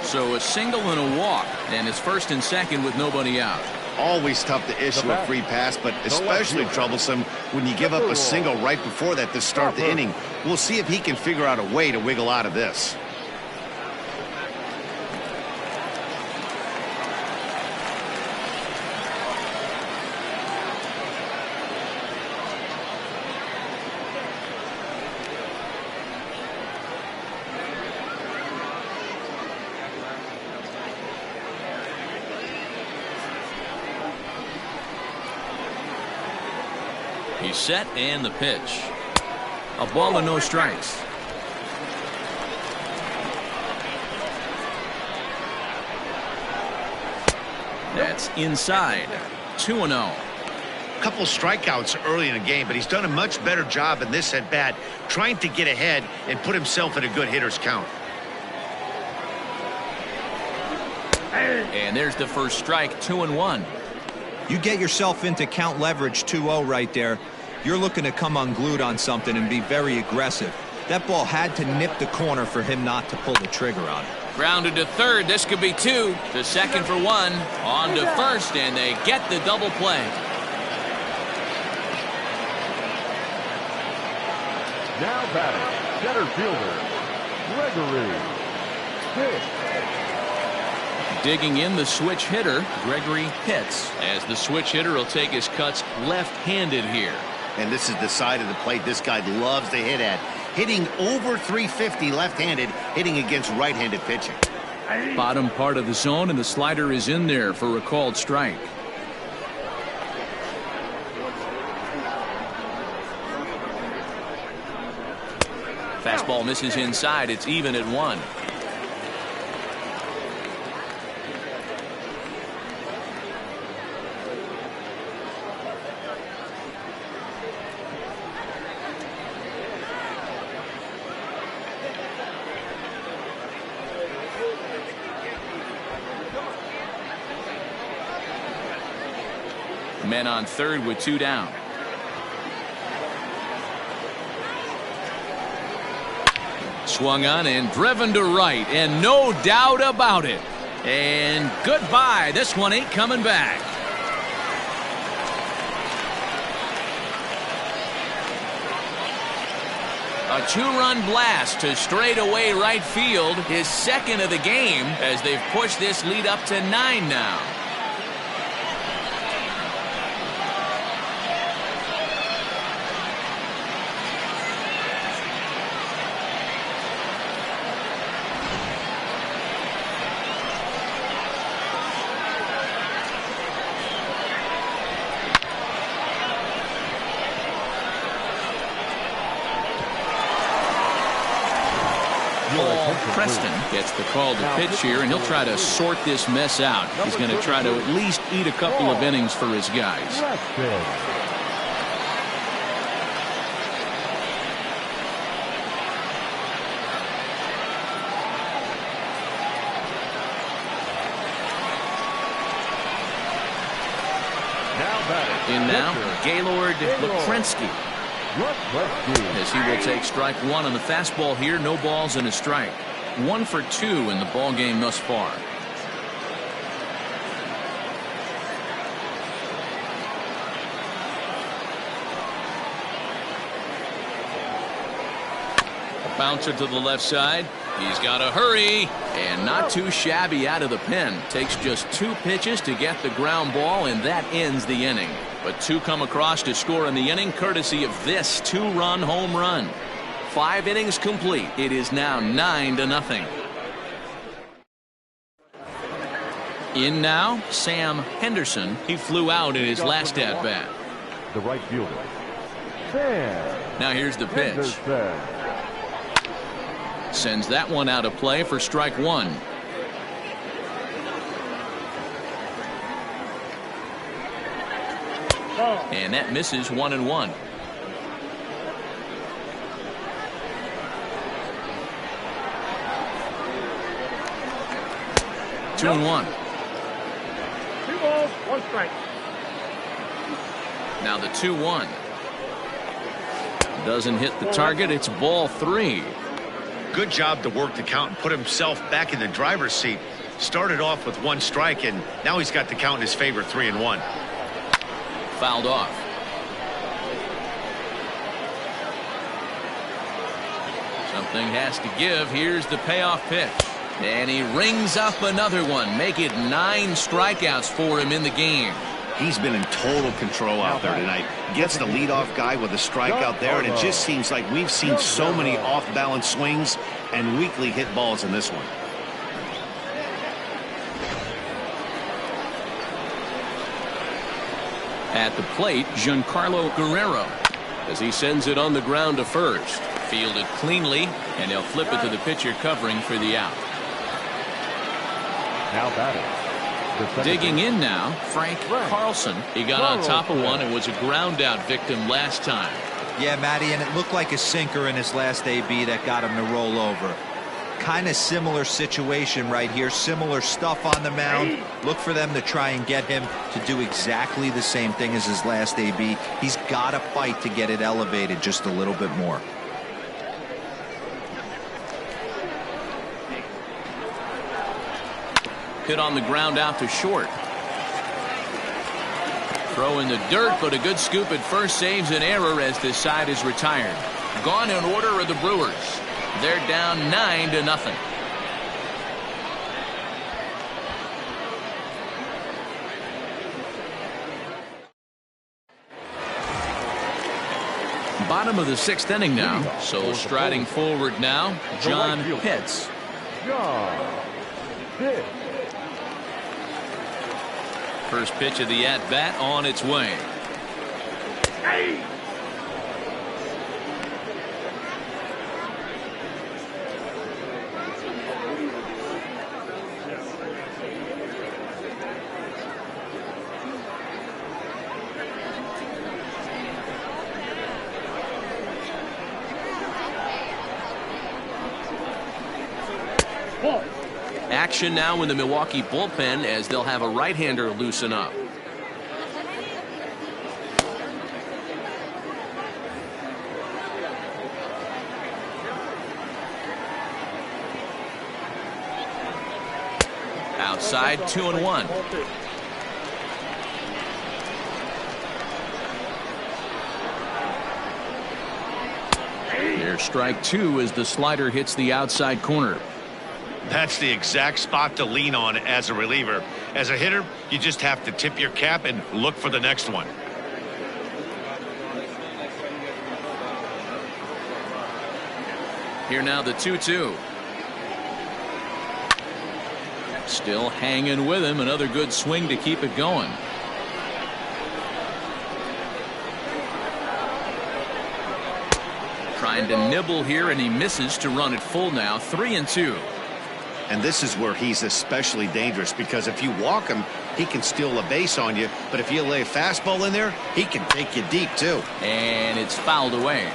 So a single and a walk, and it's first and second with nobody out. Always tough to issue a free pass, but especially troublesome when you give up a single right before that to start the inning. We'll see if he can figure out a way to wiggle out of this. He's set, and the pitch. A ball and no strikes. That's inside. 2-0. A couple strikeouts early in the game, but he's done a much better job in this at bat, trying to get ahead and put himself in a good hitter's count. And there's the first strike. 2-1. You get yourself into count leverage 2-0 right there. You're looking to come unglued on something and be very aggressive. That ball had to nip the corner for him not to pull the trigger on it. Grounded to third. This could be 2. To second for 1. On to first, and they get the double play. Now batting, center fielder, Gregory Pitts. Digging in the switch hitter, Gregory Pitts, as the switch hitter will take his cuts left-handed here. And this is the side of the plate this guy loves to hit at. Hitting over 350 left-handed, hitting against right-handed pitching. Bottom part of the zone, and the slider is in there for a called strike. Fastball misses inside. It's even at 1. Men on third with 2 down. Swung on and driven to right, and no doubt about it. And goodbye. This one ain't coming back. A 2-run blast to straightaway right field, his second of the game, as they've pushed this lead up to 9 now. Preston gets the call to pitch here, and he'll try to sort this mess out. He's going to try to at least eat a couple of innings for his guys. In now, Gaylord Lukrensky. As he will take strike one on the fastball here. No balls and a strike. 1 for 2 in the ball game thus far. A bouncer to the left side. He's got to hurry, and not too shabby out of the pen. Takes just 2 pitches to get the ground ball, and that ends the inning. But 2 come across to score in the inning, courtesy of this 2-run home run. 5 innings complete. It is now 9-0. In now, Sam Henderson. He flew out in his last at bat. The right fielder, Sam. Now here's the pitch. Henderson. Sends that one out of play for strike 1. And that misses 1-1. Two and 1. 2 balls, 1 strike. Now the 2-1. Doesn't hit the target. It's ball 3. Good job to work the count and put himself back in the driver's seat. Started off with 1 strike, and now he's got the count in his favor, 3-1. Fouled off. Something has to give. Here's the payoff pitch. And he rings up another one. Make it 9 strikeouts for him in the game. He's been in total control out there tonight. Gets the leadoff guy with a strikeout there, and it just seems like we've seen so many off-balance swings and weakly hit balls in this one. At the plate, Giancarlo Guerrero, as he sends it on the ground to first. Fielded cleanly, and he'll flip it to the pitcher covering for the out. Now batting. Digging in now, Frank Carlson. He got on top of one and was a ground out victim last time. Yeah, Matty, and it looked like a sinker in his last AB that got him to roll over. Kind of similar situation right here. Similar stuff on the mound. Look for them to try and get him to do exactly the same thing as his last AB. He's got to fight to get it elevated just a little bit more. Hit on the ground out to short. Throw in the dirt, but a good scoop at first saves an error as this side is retired. Gone in order are the Brewers. They're down 9-0. Bottom of the 6th inning now. So striding forward now, John Pitts. John Pitts. First pitch of the at-bat on its way. Hey! Action now in the Milwaukee bullpen as they'll have a right-hander loosen up. Outside, 2-1. There's strike 2 as the slider hits the outside corner. That's the exact spot to lean on as a reliever. As a hitter, you just have to tip your cap and look for the next one. Here now the 2-2. Still hanging with him. Another good swing to keep it going. Trying to nibble here, and he misses to run it full now. 3-2. And this is where he's especially dangerous, because if you walk him, he can steal a base on you. But if you lay a fastball in there, he can take you deep, too. And it's fouled away.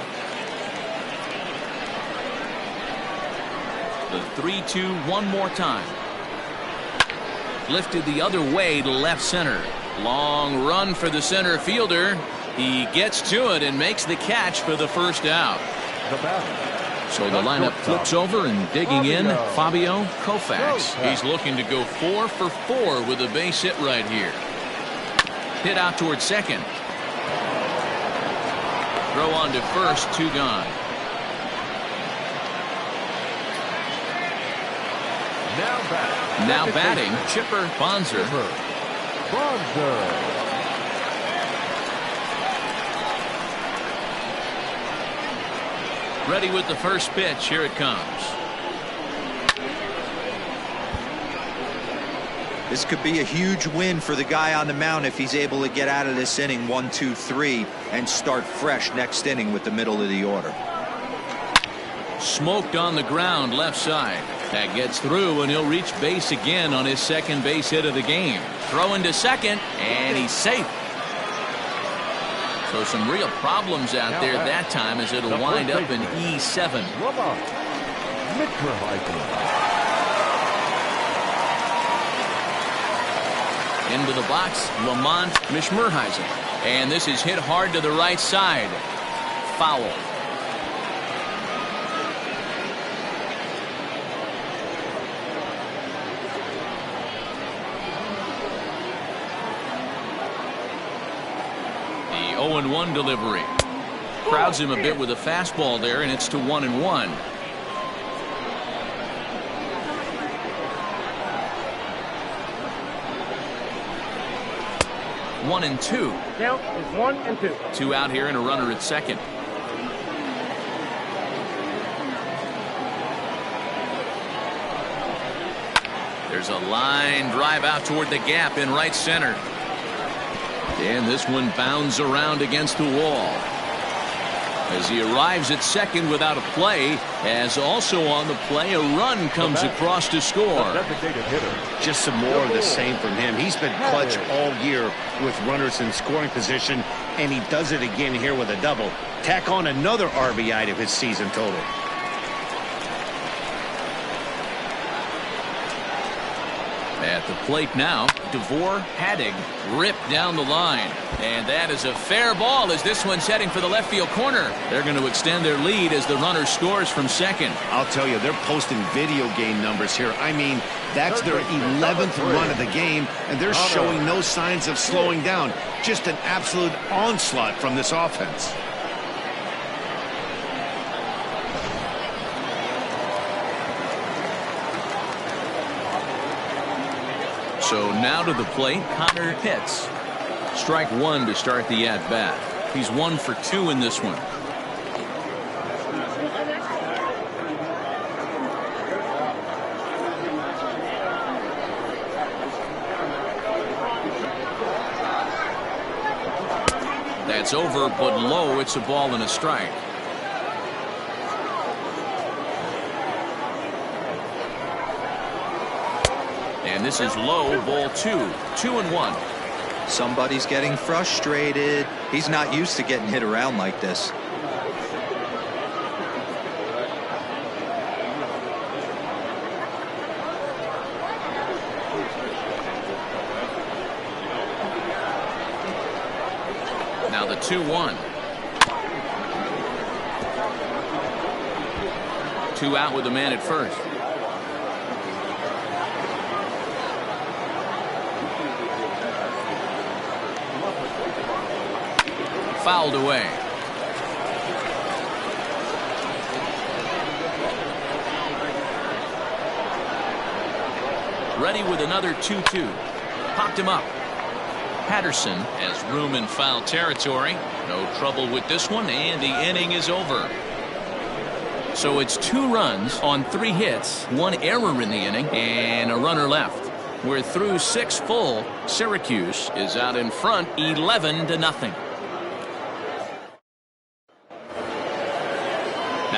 The 3-2 one more time. Lifted the other way to left center. Long run for the center fielder. He gets to it and makes the catch for the first out. So the lineup flips over, and digging in, Fabio Koufax. He's looking to go 4 for 4 with a base hit right here. Hit out towards second. Throw on to first, 2 gone. Now batting, Chipper Bonser. Ready with the first pitch. Here it comes. This could be a huge win for the guy on the mound if he's able to get out of this inning 1, 2, 3 and start fresh next inning with the middle of the order. Smoked on the ground left side. That gets through, and he'll reach base again on his second base hit of the game. Throwing to second, and he's safe. So some real problems out there that time, as it'll wind up in E7. Into the box, Lamont Mishmerheisen. And this is hit hard to the right side. Foul. The 0-1 delivery. Crowds him a bit with a fastball there, and it's to 1-1. One and two. Count is 1-2. 2 out here and a runner at second. There's a line drive out toward the gap in right center. And this one bounds around against the wall. As he arrives at second without a play, as also on the play, a run comes across to score. Just some more of the same from him. He's been clutch all year with runners in scoring position, and he does it again here with a double. Tack on another RBI to his season total. At the plate now, DeVore Haddig ripped down the line. And that is a fair ball as this one's heading for the left field corner. They're going to extend their lead as the runner scores from second. I'll tell you, they're posting video game numbers here. I mean, that's their 11th run of the game, and they're showing no signs of slowing down. Just an absolute onslaught from this offense. So now to the plate, Connor Pitts. Strike one to start the at-bat. He's 1 for 2 in this one. That's over, but low. It's a ball and a strike. And this is low, ball 2. 2-1. Somebody's getting frustrated. He's not used to getting hit around like this. Now the 2-1. 2 out with the man at first. Fouled away. Ready with another 2-2. Popped him up. Patterson has room in foul territory. No trouble with this one, and the inning is over. So it's 2 runs on 3 hits, 1 error in the inning, and a runner left. We're through 6 full. Syracuse is out in front, 11-0.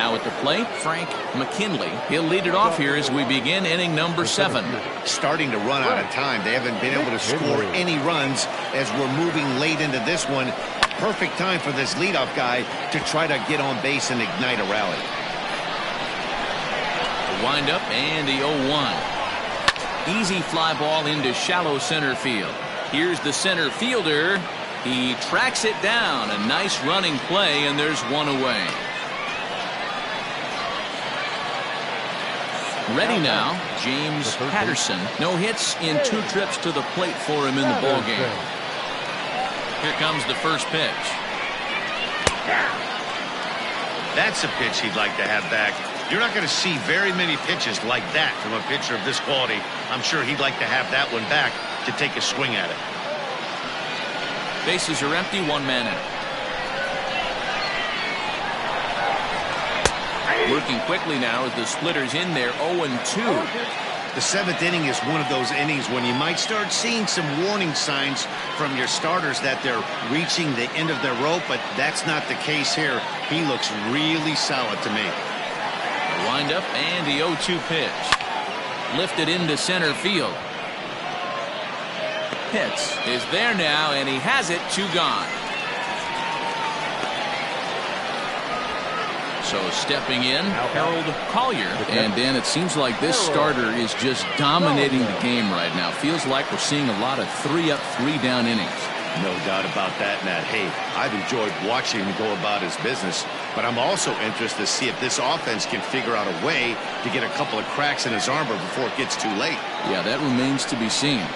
Now at the plate, Frank McKinley. He'll lead it off here as we begin inning number 7. Starting to run out of time. They haven't been able to score any runs as we're moving late into this one. Perfect time for this leadoff guy to try to get on base and ignite a rally. The windup and the 0-1. Easy fly ball into shallow center field. Here's the center fielder. He tracks it down. A nice running play, and there's one away. Ready now, James Patterson. No hits in 2 trips to the plate for him in the ballgame. Here comes the first pitch. That's a pitch he'd like to have back. You're not going to see very many pitches like that from a pitcher of this quality. I'm sure he'd like to have that one back to take a swing at it. Bases are empty, 1 man out. Working quickly now as the splitter's in there, 0-2. The 7th inning is one of those innings when you might start seeing some warning signs from your starters that they're reaching the end of their rope, but that's not the case here. He looks really solid to me. The windup and the 0-2 pitch. Lifted into center field. Pitts is there now, and he has it, 2 gone. So stepping in, Harold Collier. And Dan, it seems like this starter is just dominating the game right now. Feels like we're seeing a lot of 3-up, 3-down innings. No doubt about that, Matt. Hey, I've enjoyed watching him go about his business, but I'm also interested to see if this offense can figure out a way to get a couple of cracks in his armor before it gets too late. Yeah, that remains to be seen.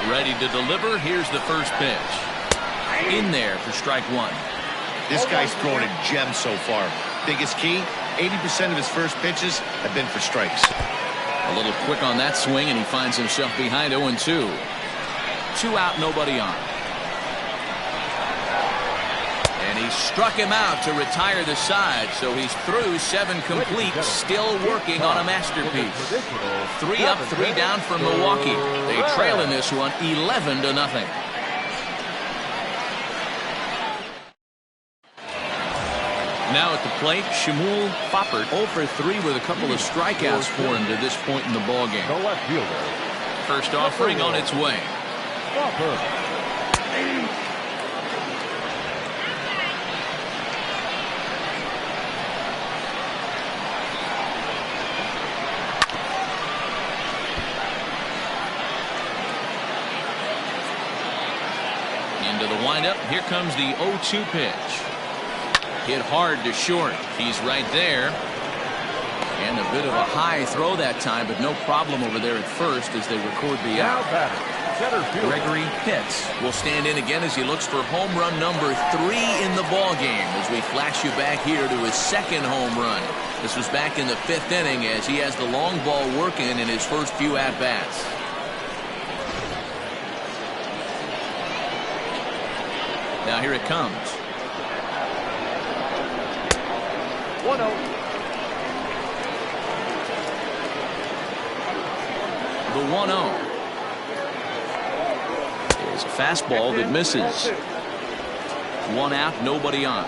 Ready to deliver. Here's the first pitch. In there for strike 1. This guy's thrown a gem so far. Biggest key, 80% of his first pitches have been for strikes. A little quick on that swing, and he finds himself behind 0-2. 2 out, nobody on. And he struck him out to retire the side, so he's through 7 complete, still working on a masterpiece. 3 up, 3 down for Milwaukee. They trail in this one 11-0. Now at the plate, Shmuel Foppert, 0 for 3 with a couple of strikeouts for him to this point in the ballgame. The left fielder. First offering on its way. Into the windup. Here comes the 0-2 pitch. Hit hard to short. He's right there. And a bit of a high throw that time, but no problem over there at first as they record the out. Gregory Pitts will stand in again as he looks for home run number 3 in the ball game as we flash you back here to his 2nd home run. This was back in the 5th inning as he has the long ball working in his first few at-bats. Now here it comes. 1-0. The 1-0 is a fastball that misses. 1 out, nobody on.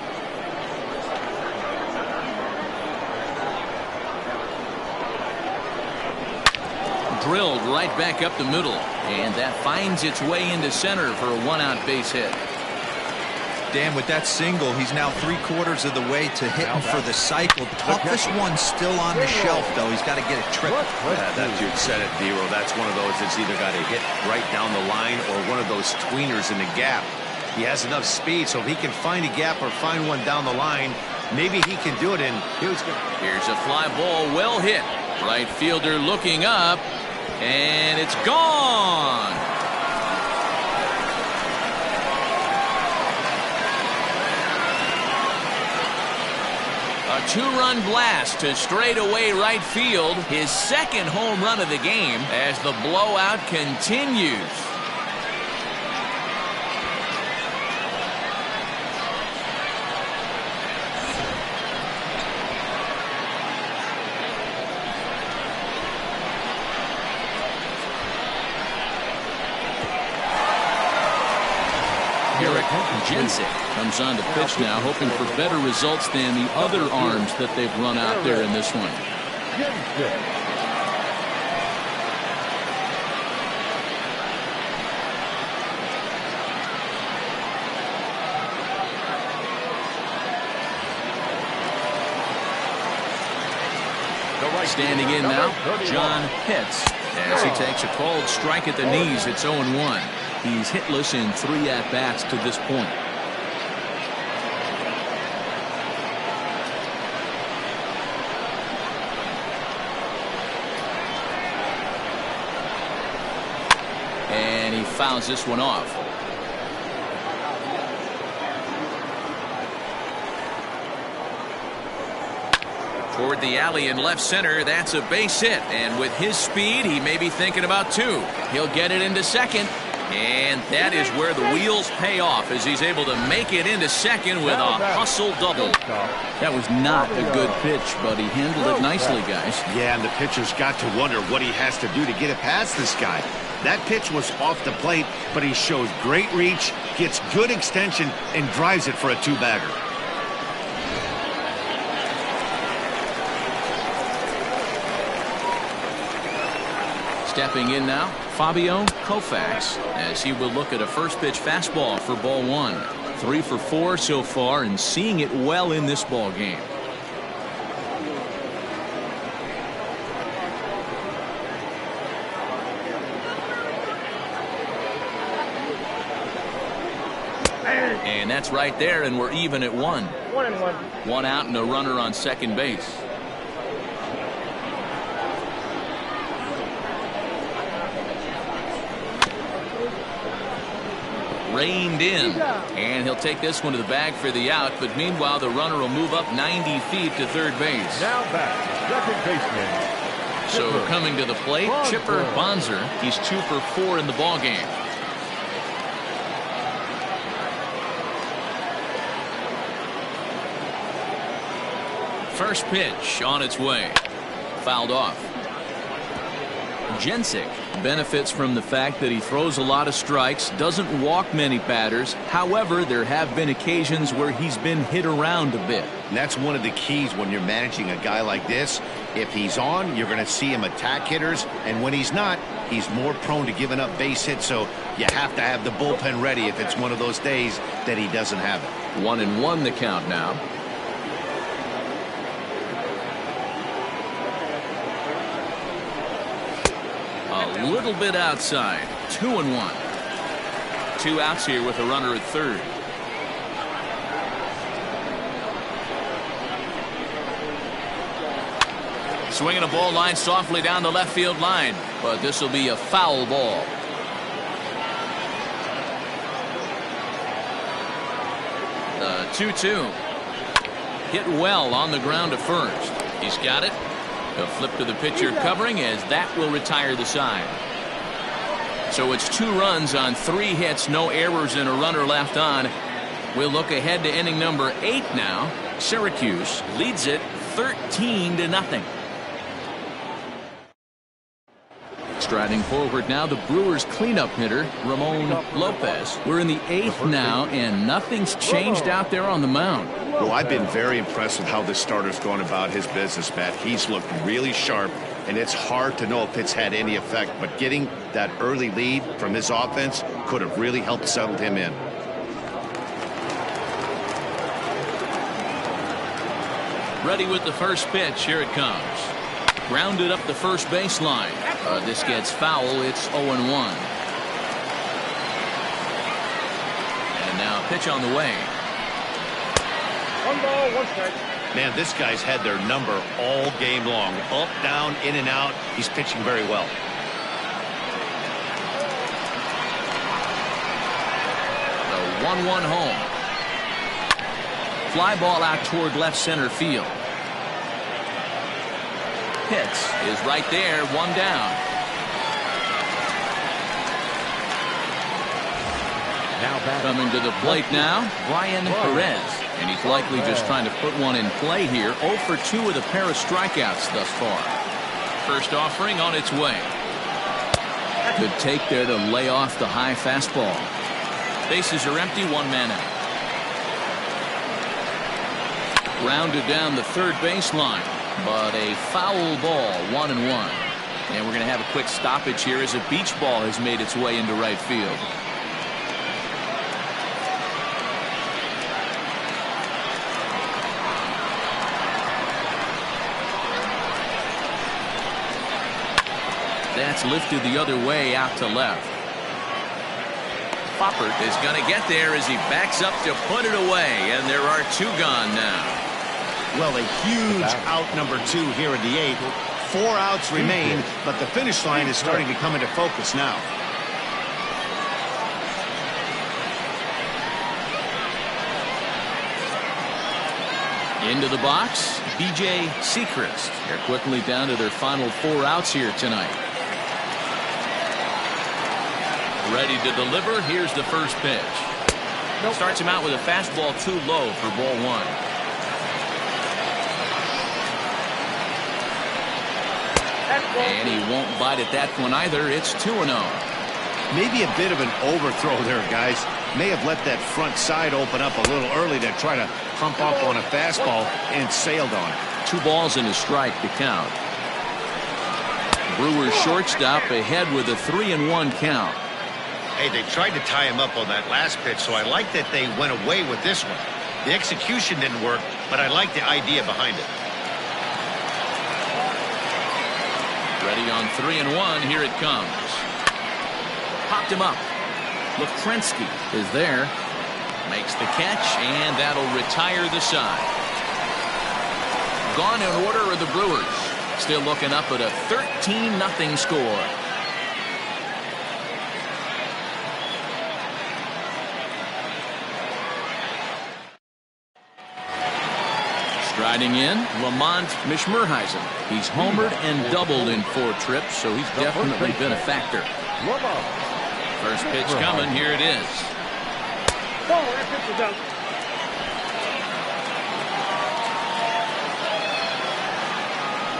Drilled right back up the middle, and that finds its way into center for a 1-out base hit. Dan, with that single, he's now 3/4 of the way to hitting for the cycle. Toughest one still on the shelf, though. He's got to get it triple. That's you said it, Vero. That's one of those that's either got to hit right down the line or one of those tweeners in the gap. He has enough speed, so if he can find a gap or find one down the line, maybe he can do it. And here's a fly ball, well hit. Right fielder looking up, and it's gone. A 2-run blast to straightaway right field, his 2nd home run of the game as the blowout continues. Eric Jensen comes on the pitch now, hoping for better results than the other arms that they've run out there in this one. Standing in now, John Pitts, as he takes a called strike at the knees. It's 0-1. He's hitless in 3 at-bats to this point. And he fouls this one off. Toward the alley in left center. That's a base hit. And with his speed, he may be thinking about 2. He'll get it into second. And that is where the wheels pay off, as he's able to make it into second with a hustle double. That was not a good pitch, but he handled it nicely, guys. Yeah, and the pitcher's got to wonder what he has to do to get it past this guy. That pitch was off the plate, but he shows great reach, gets good extension, and drives it for a 2-bagger. Stepping in now, Fabio Koufax, as he will look at a first pitch fastball for ball 1. 3 for 4 so far, and seeing it well in this ball game. And that's right there, and we're even at 1. 1-1. 1 out and a runner on second base. Reined in, and he'll take this one to the bag for the out, but meanwhile the runner will move up 90 feet to third base. Now back, second baseman. So coming to the plate, Chipper Bonser. He's 2 for 4 in the ball game. First pitch on its way. Fouled off. Jensic benefits from the fact that he throws a lot of strikes, doesn't walk many batters. However, there have been occasions where he's been hit around a bit. And that's one of the keys when you're managing a guy like this. If he's on, you're going to see him attack hitters, and when he's not, he's more prone to giving up base hits, so you have to have the bullpen ready if it's one of those days that he doesn't have it. 1-1 the count now. A little bit outside. 2-1. 2 outs here with a runner at third. Swinging a ball line softly down the left field line, but this will be a foul ball. The 2-2. Hit well on the ground to first. He's got it. He'll flip to the pitcher covering, as that will retire the side. So it's 2 runs on 3 hits, no errors, and a runner left on. We'll look ahead to inning number 8 now. Syracuse leads it 13-0. Striding forward now, the Brewers cleanup hitter, Ramon Lopez. We're in the 8th now, and nothing's changed out there on the mound. Well, I've been very impressed with how this starter's going about his business, Matt. He's looked really sharp, and it's hard to know if it's had any effect, but getting that early lead from his offense could have really helped settle him in. Ready with the first pitch. Here it comes. Grounded up the first baseline. This gets foul. It's 0-1. And now pitch on the way. 1 ball, 1 strike. Man, this guy's had their number all game long. Up, down, in and out. He's pitching very well. The 1-1 home. Fly ball out toward left center field. Pitts is right there, 1 down. Now back. Coming to the plate now, Brian Perez. And he's likely just trying to put one in play here. 0 for 2 with a pair of strikeouts thus far. First offering on its way. Good take there to lay off the high fastball. Bases are empty, one man out. Grounded down the third baseline, but a foul ball, 1-1. And we're going to have a quick stoppage here as a beach ball has made its way into right field. That's lifted the other way out to left. Poppert is going to get there as he backs up to put it away, and there are two gone now. Well, a huge out number 2 here in the 8th. 4 outs remain, but the finish line is starting to come into focus now. Into the box, B.J. Syracuse. They're quickly down to their final 4 outs here tonight. Ready to deliver. Here's the first pitch. Starts him out with a fastball too low for ball 1. And he won't bite at that one either. It's 2-0. Maybe a bit of an overthrow there, guys. May have let that front side open up a little early to try to hump up on a fastball and sailed on it. 2 balls and a strike to count. Brewers shortstop ahead with a 3-1 count. Hey, they tried to tie him up on that last pitch, so I like that they went away with this one. The execution didn't work, but I like the idea behind it. Ready on 3-1. Here it comes. Popped him up. Lafrensky is there. Makes the catch, and that'll retire the side. Gone in order are the Brewers. Still looking up at a 13-0 score. Striding in, Lamont Mishmerheisen. He's homered and doubled in 4 trips, so he's definitely been a factor. First pitch coming. Here it is.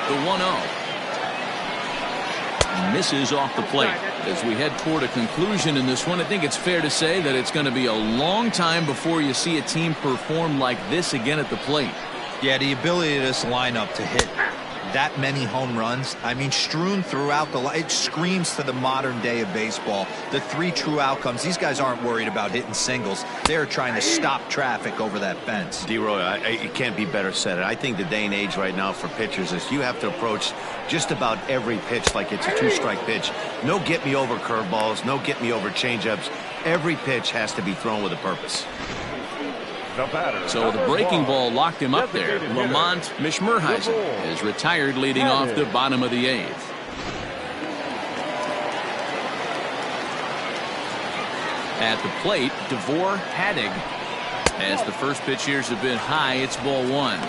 The 1-0. Misses off the plate. As we head toward a conclusion in this one, I think it's fair to say that it's going to be a long time before you see a team perform like this again at the plate. Yeah, the ability of this lineup to hit that many home runs, I mean, strewn throughout the line, it screams to the modern day of baseball. The 3 true outcomes. These guys aren't worried about hitting singles. They're trying to stop traffic over that fence. D-Roy, it can't be better said. I think the day and age right now for pitchers is you have to approach just about every pitch like it's a 2-strike pitch. No get-me-over curveballs, no get-me-over changeups. Every pitch has to be thrown with a purpose. So the breaking ball locked him up there. Lamont Mishmerheisen is retired, leading off the bottom of the 8th. At the plate, DeVore Haddig. As the first pitch here's a bit high, it's ball 1.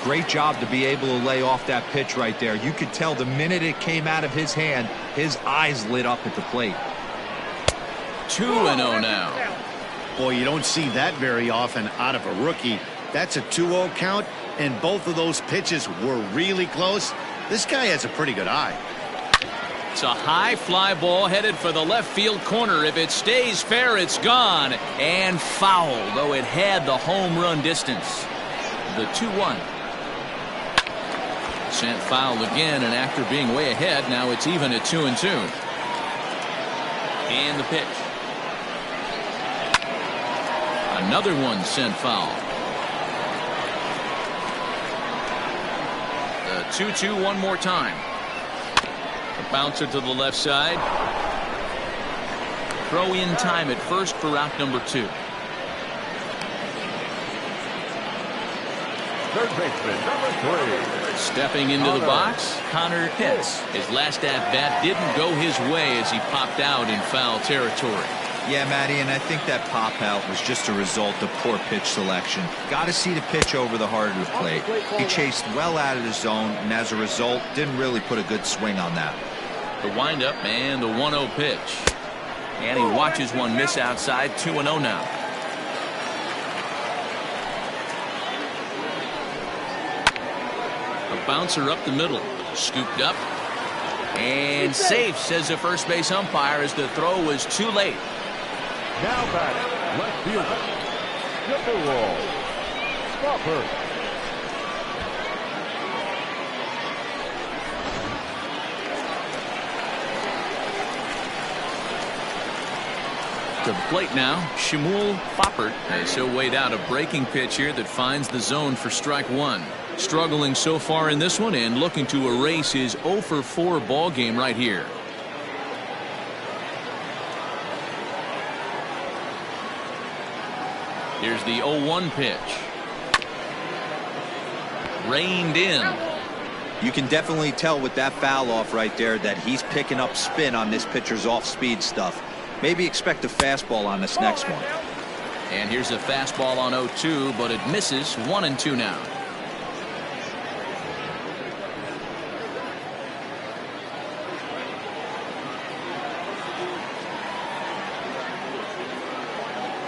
Great job to be able to lay off that pitch right there. You could tell the minute it came out of his hand, his eyes lit up at the plate. 2-0 now. Boy, you don't see that very often out of a rookie. That's a 2-0 count, and both of those pitches were really close. This guy has a pretty good eye. It's a high fly ball headed for the left field corner. If it stays fair, it's gone. And foul, though it had the home run distance. The 2-1. Sent foul again, and after being way ahead, now it's even at 2-2. And the pitch. Another one sent foul. The 2-2 one more time. The bouncer to the left side. Throw in time at first for out number 2. Third baseman, number 3. Stepping into the box, Connor Pitts. His last at-bat didn't go his way as he popped out in foul territory. Yeah, Matty, and I think that pop out was just a result of poor pitch selection. Got to see the pitch over the heart of the plate. He chased well out of the zone, and as a result, didn't really put a good swing on that. The windup and the 1-0 pitch. And he watches one miss outside. 2-0 now. A bouncer up the middle. Scooped up. And safe, says the first base umpire, as the throw was too late. Now batting, left fielder, Dipperwall. Stopper. To the plate now, Shmuel Foppert. As he'll wait out a breaking pitch here that finds the zone for strike one. Struggling so far in this one and looking to erase his 0 for 4 ball game right here. Here's the 0-1 pitch. Reined in. You can definitely tell with that foul off right there that he's picking up spin on this pitcher's off-speed stuff. Maybe expect a fastball on this next one. And here's a fastball on 0-2, but it misses. 1-2 now.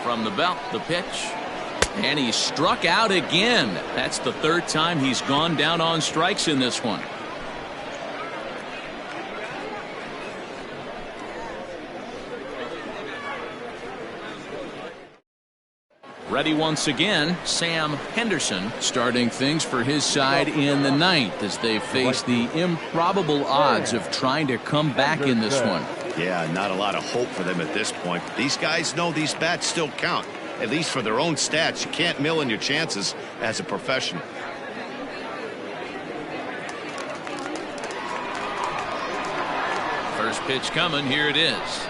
From the belt, the pitch. And he's struck out again. That's the third time he's gone down on strikes in this one. Ready once again, Sam Henderson starting things for his side in the ninth as they face the improbable odds of trying to come back in this one. Yeah, not a lot of hope for them at this point. These guys know these bats still count, at least for their own stats. You can't mill in your chances as a professional. First pitch coming. Here it is.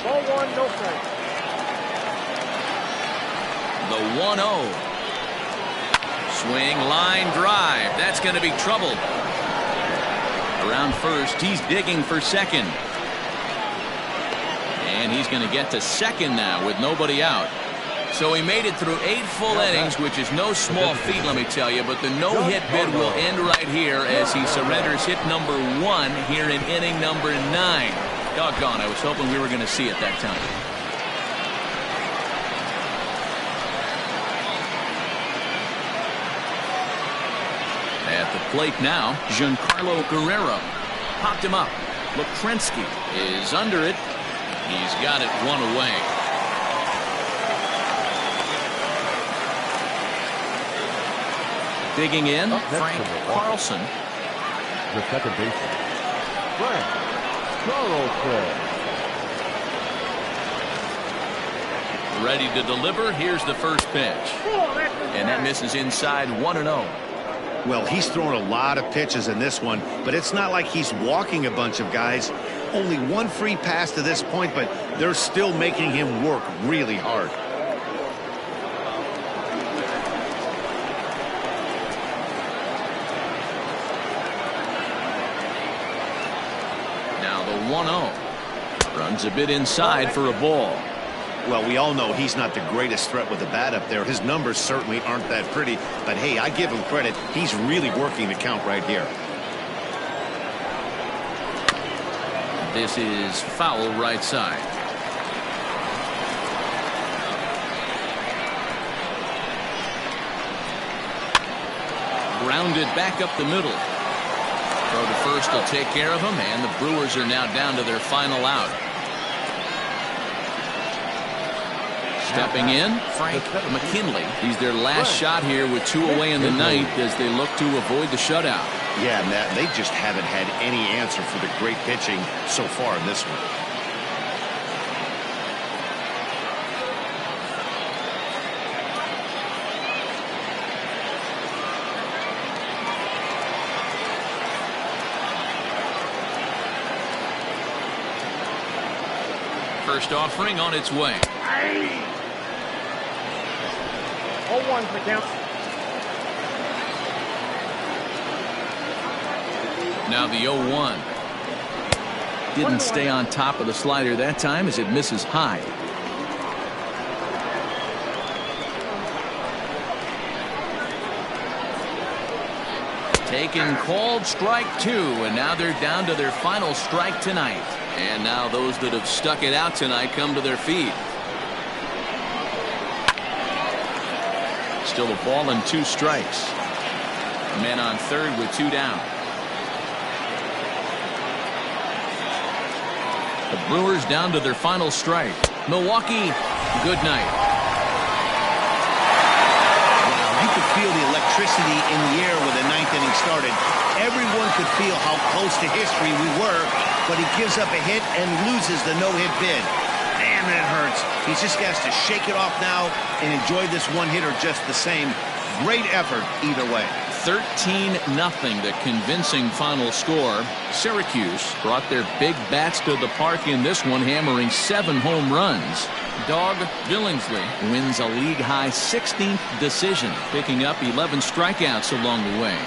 Ball one, no strike. The 1-0. Swing, line drive. That's going to be trouble. Around first, he's digging for second. And he's going to get to second now with nobody out. So he made it through 8 full innings, which is no small feat, let me tell you. But the no-hit bid will end right here as he surrenders hit number 1 here in inning number 9. Doggone, I was hoping we were going to see it that time. At the plate now, Giancarlo Guerrero popped him up. Leprensky is under it. He's got it 1 away. Digging in, Frank Carlson. The second baseman, Frank Carlson. Ready to deliver. Here's the first pitch. And that misses inside. 1-0. Well, he's thrown a lot of pitches in this one, but it's not like he's walking a bunch of guys. Only 1 free pass to this point, but they're still making him work really hard. Now the 1-0. Runs a bit inside for a ball. Well, we all know he's not the greatest threat with the bat up there. His numbers certainly aren't that pretty, but hey, I give him credit. He's really working the count right here. This is foul right side. Grounded back up the middle. Throw to first will take care of him, and the Brewers are now down to their final out. Stepping in, Frank McKinley. He's their last shot here with 2 away in the ninth as they look to avoid the shutout. Yeah, Matt, they just haven't had any answer for the great pitching so far in this one. First offering on its way. 0-1 for the count. Now the 0-1. Didn't stay on top of the slider that time as it misses high. Taken, called strike 2, and now they're down to their final strike tonight. And now those that have stuck it out tonight come to their feet. Still a ball and 2 strikes. Men on third with 2 down. The Brewers down to their final strike. Milwaukee, good night. Wow, you could feel the electricity in the air when the ninth inning started. Everyone could feel how close to history we were, but he gives up a hit and loses the no-hit bid. Man, that hurts. He just has to shake it off now and enjoy this one-hitter just the same. Great effort either way. 13-0, the convincing final score. Syracuse brought their big bats to the park in this one, hammering 7 home runs. Dog Billingsley wins a league-high 16th decision, picking up 11 strikeouts along the way.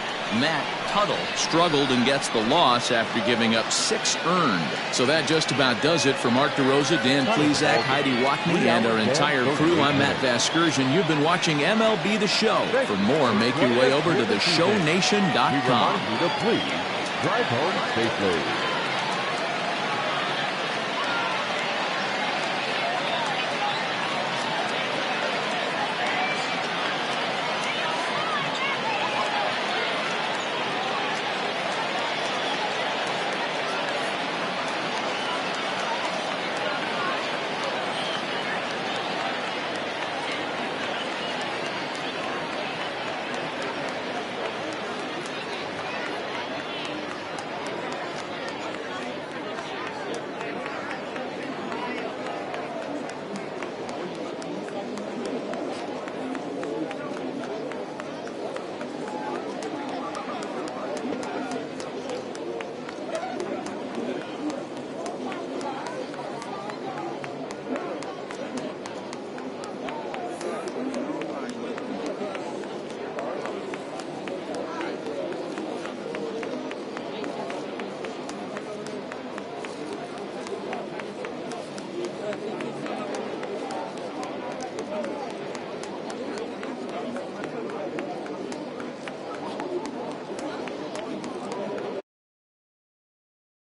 Matt Tuttle struggled and gets the loss after giving up 6 earned. So that just about does it for Mark DeRosa, Dan Plesac, Heidi Watney, and our entire crew. I'm Matt Vasgersian. You've been watching MLB The Show. For more, make your way over to theshownation.com. Please drive home safely.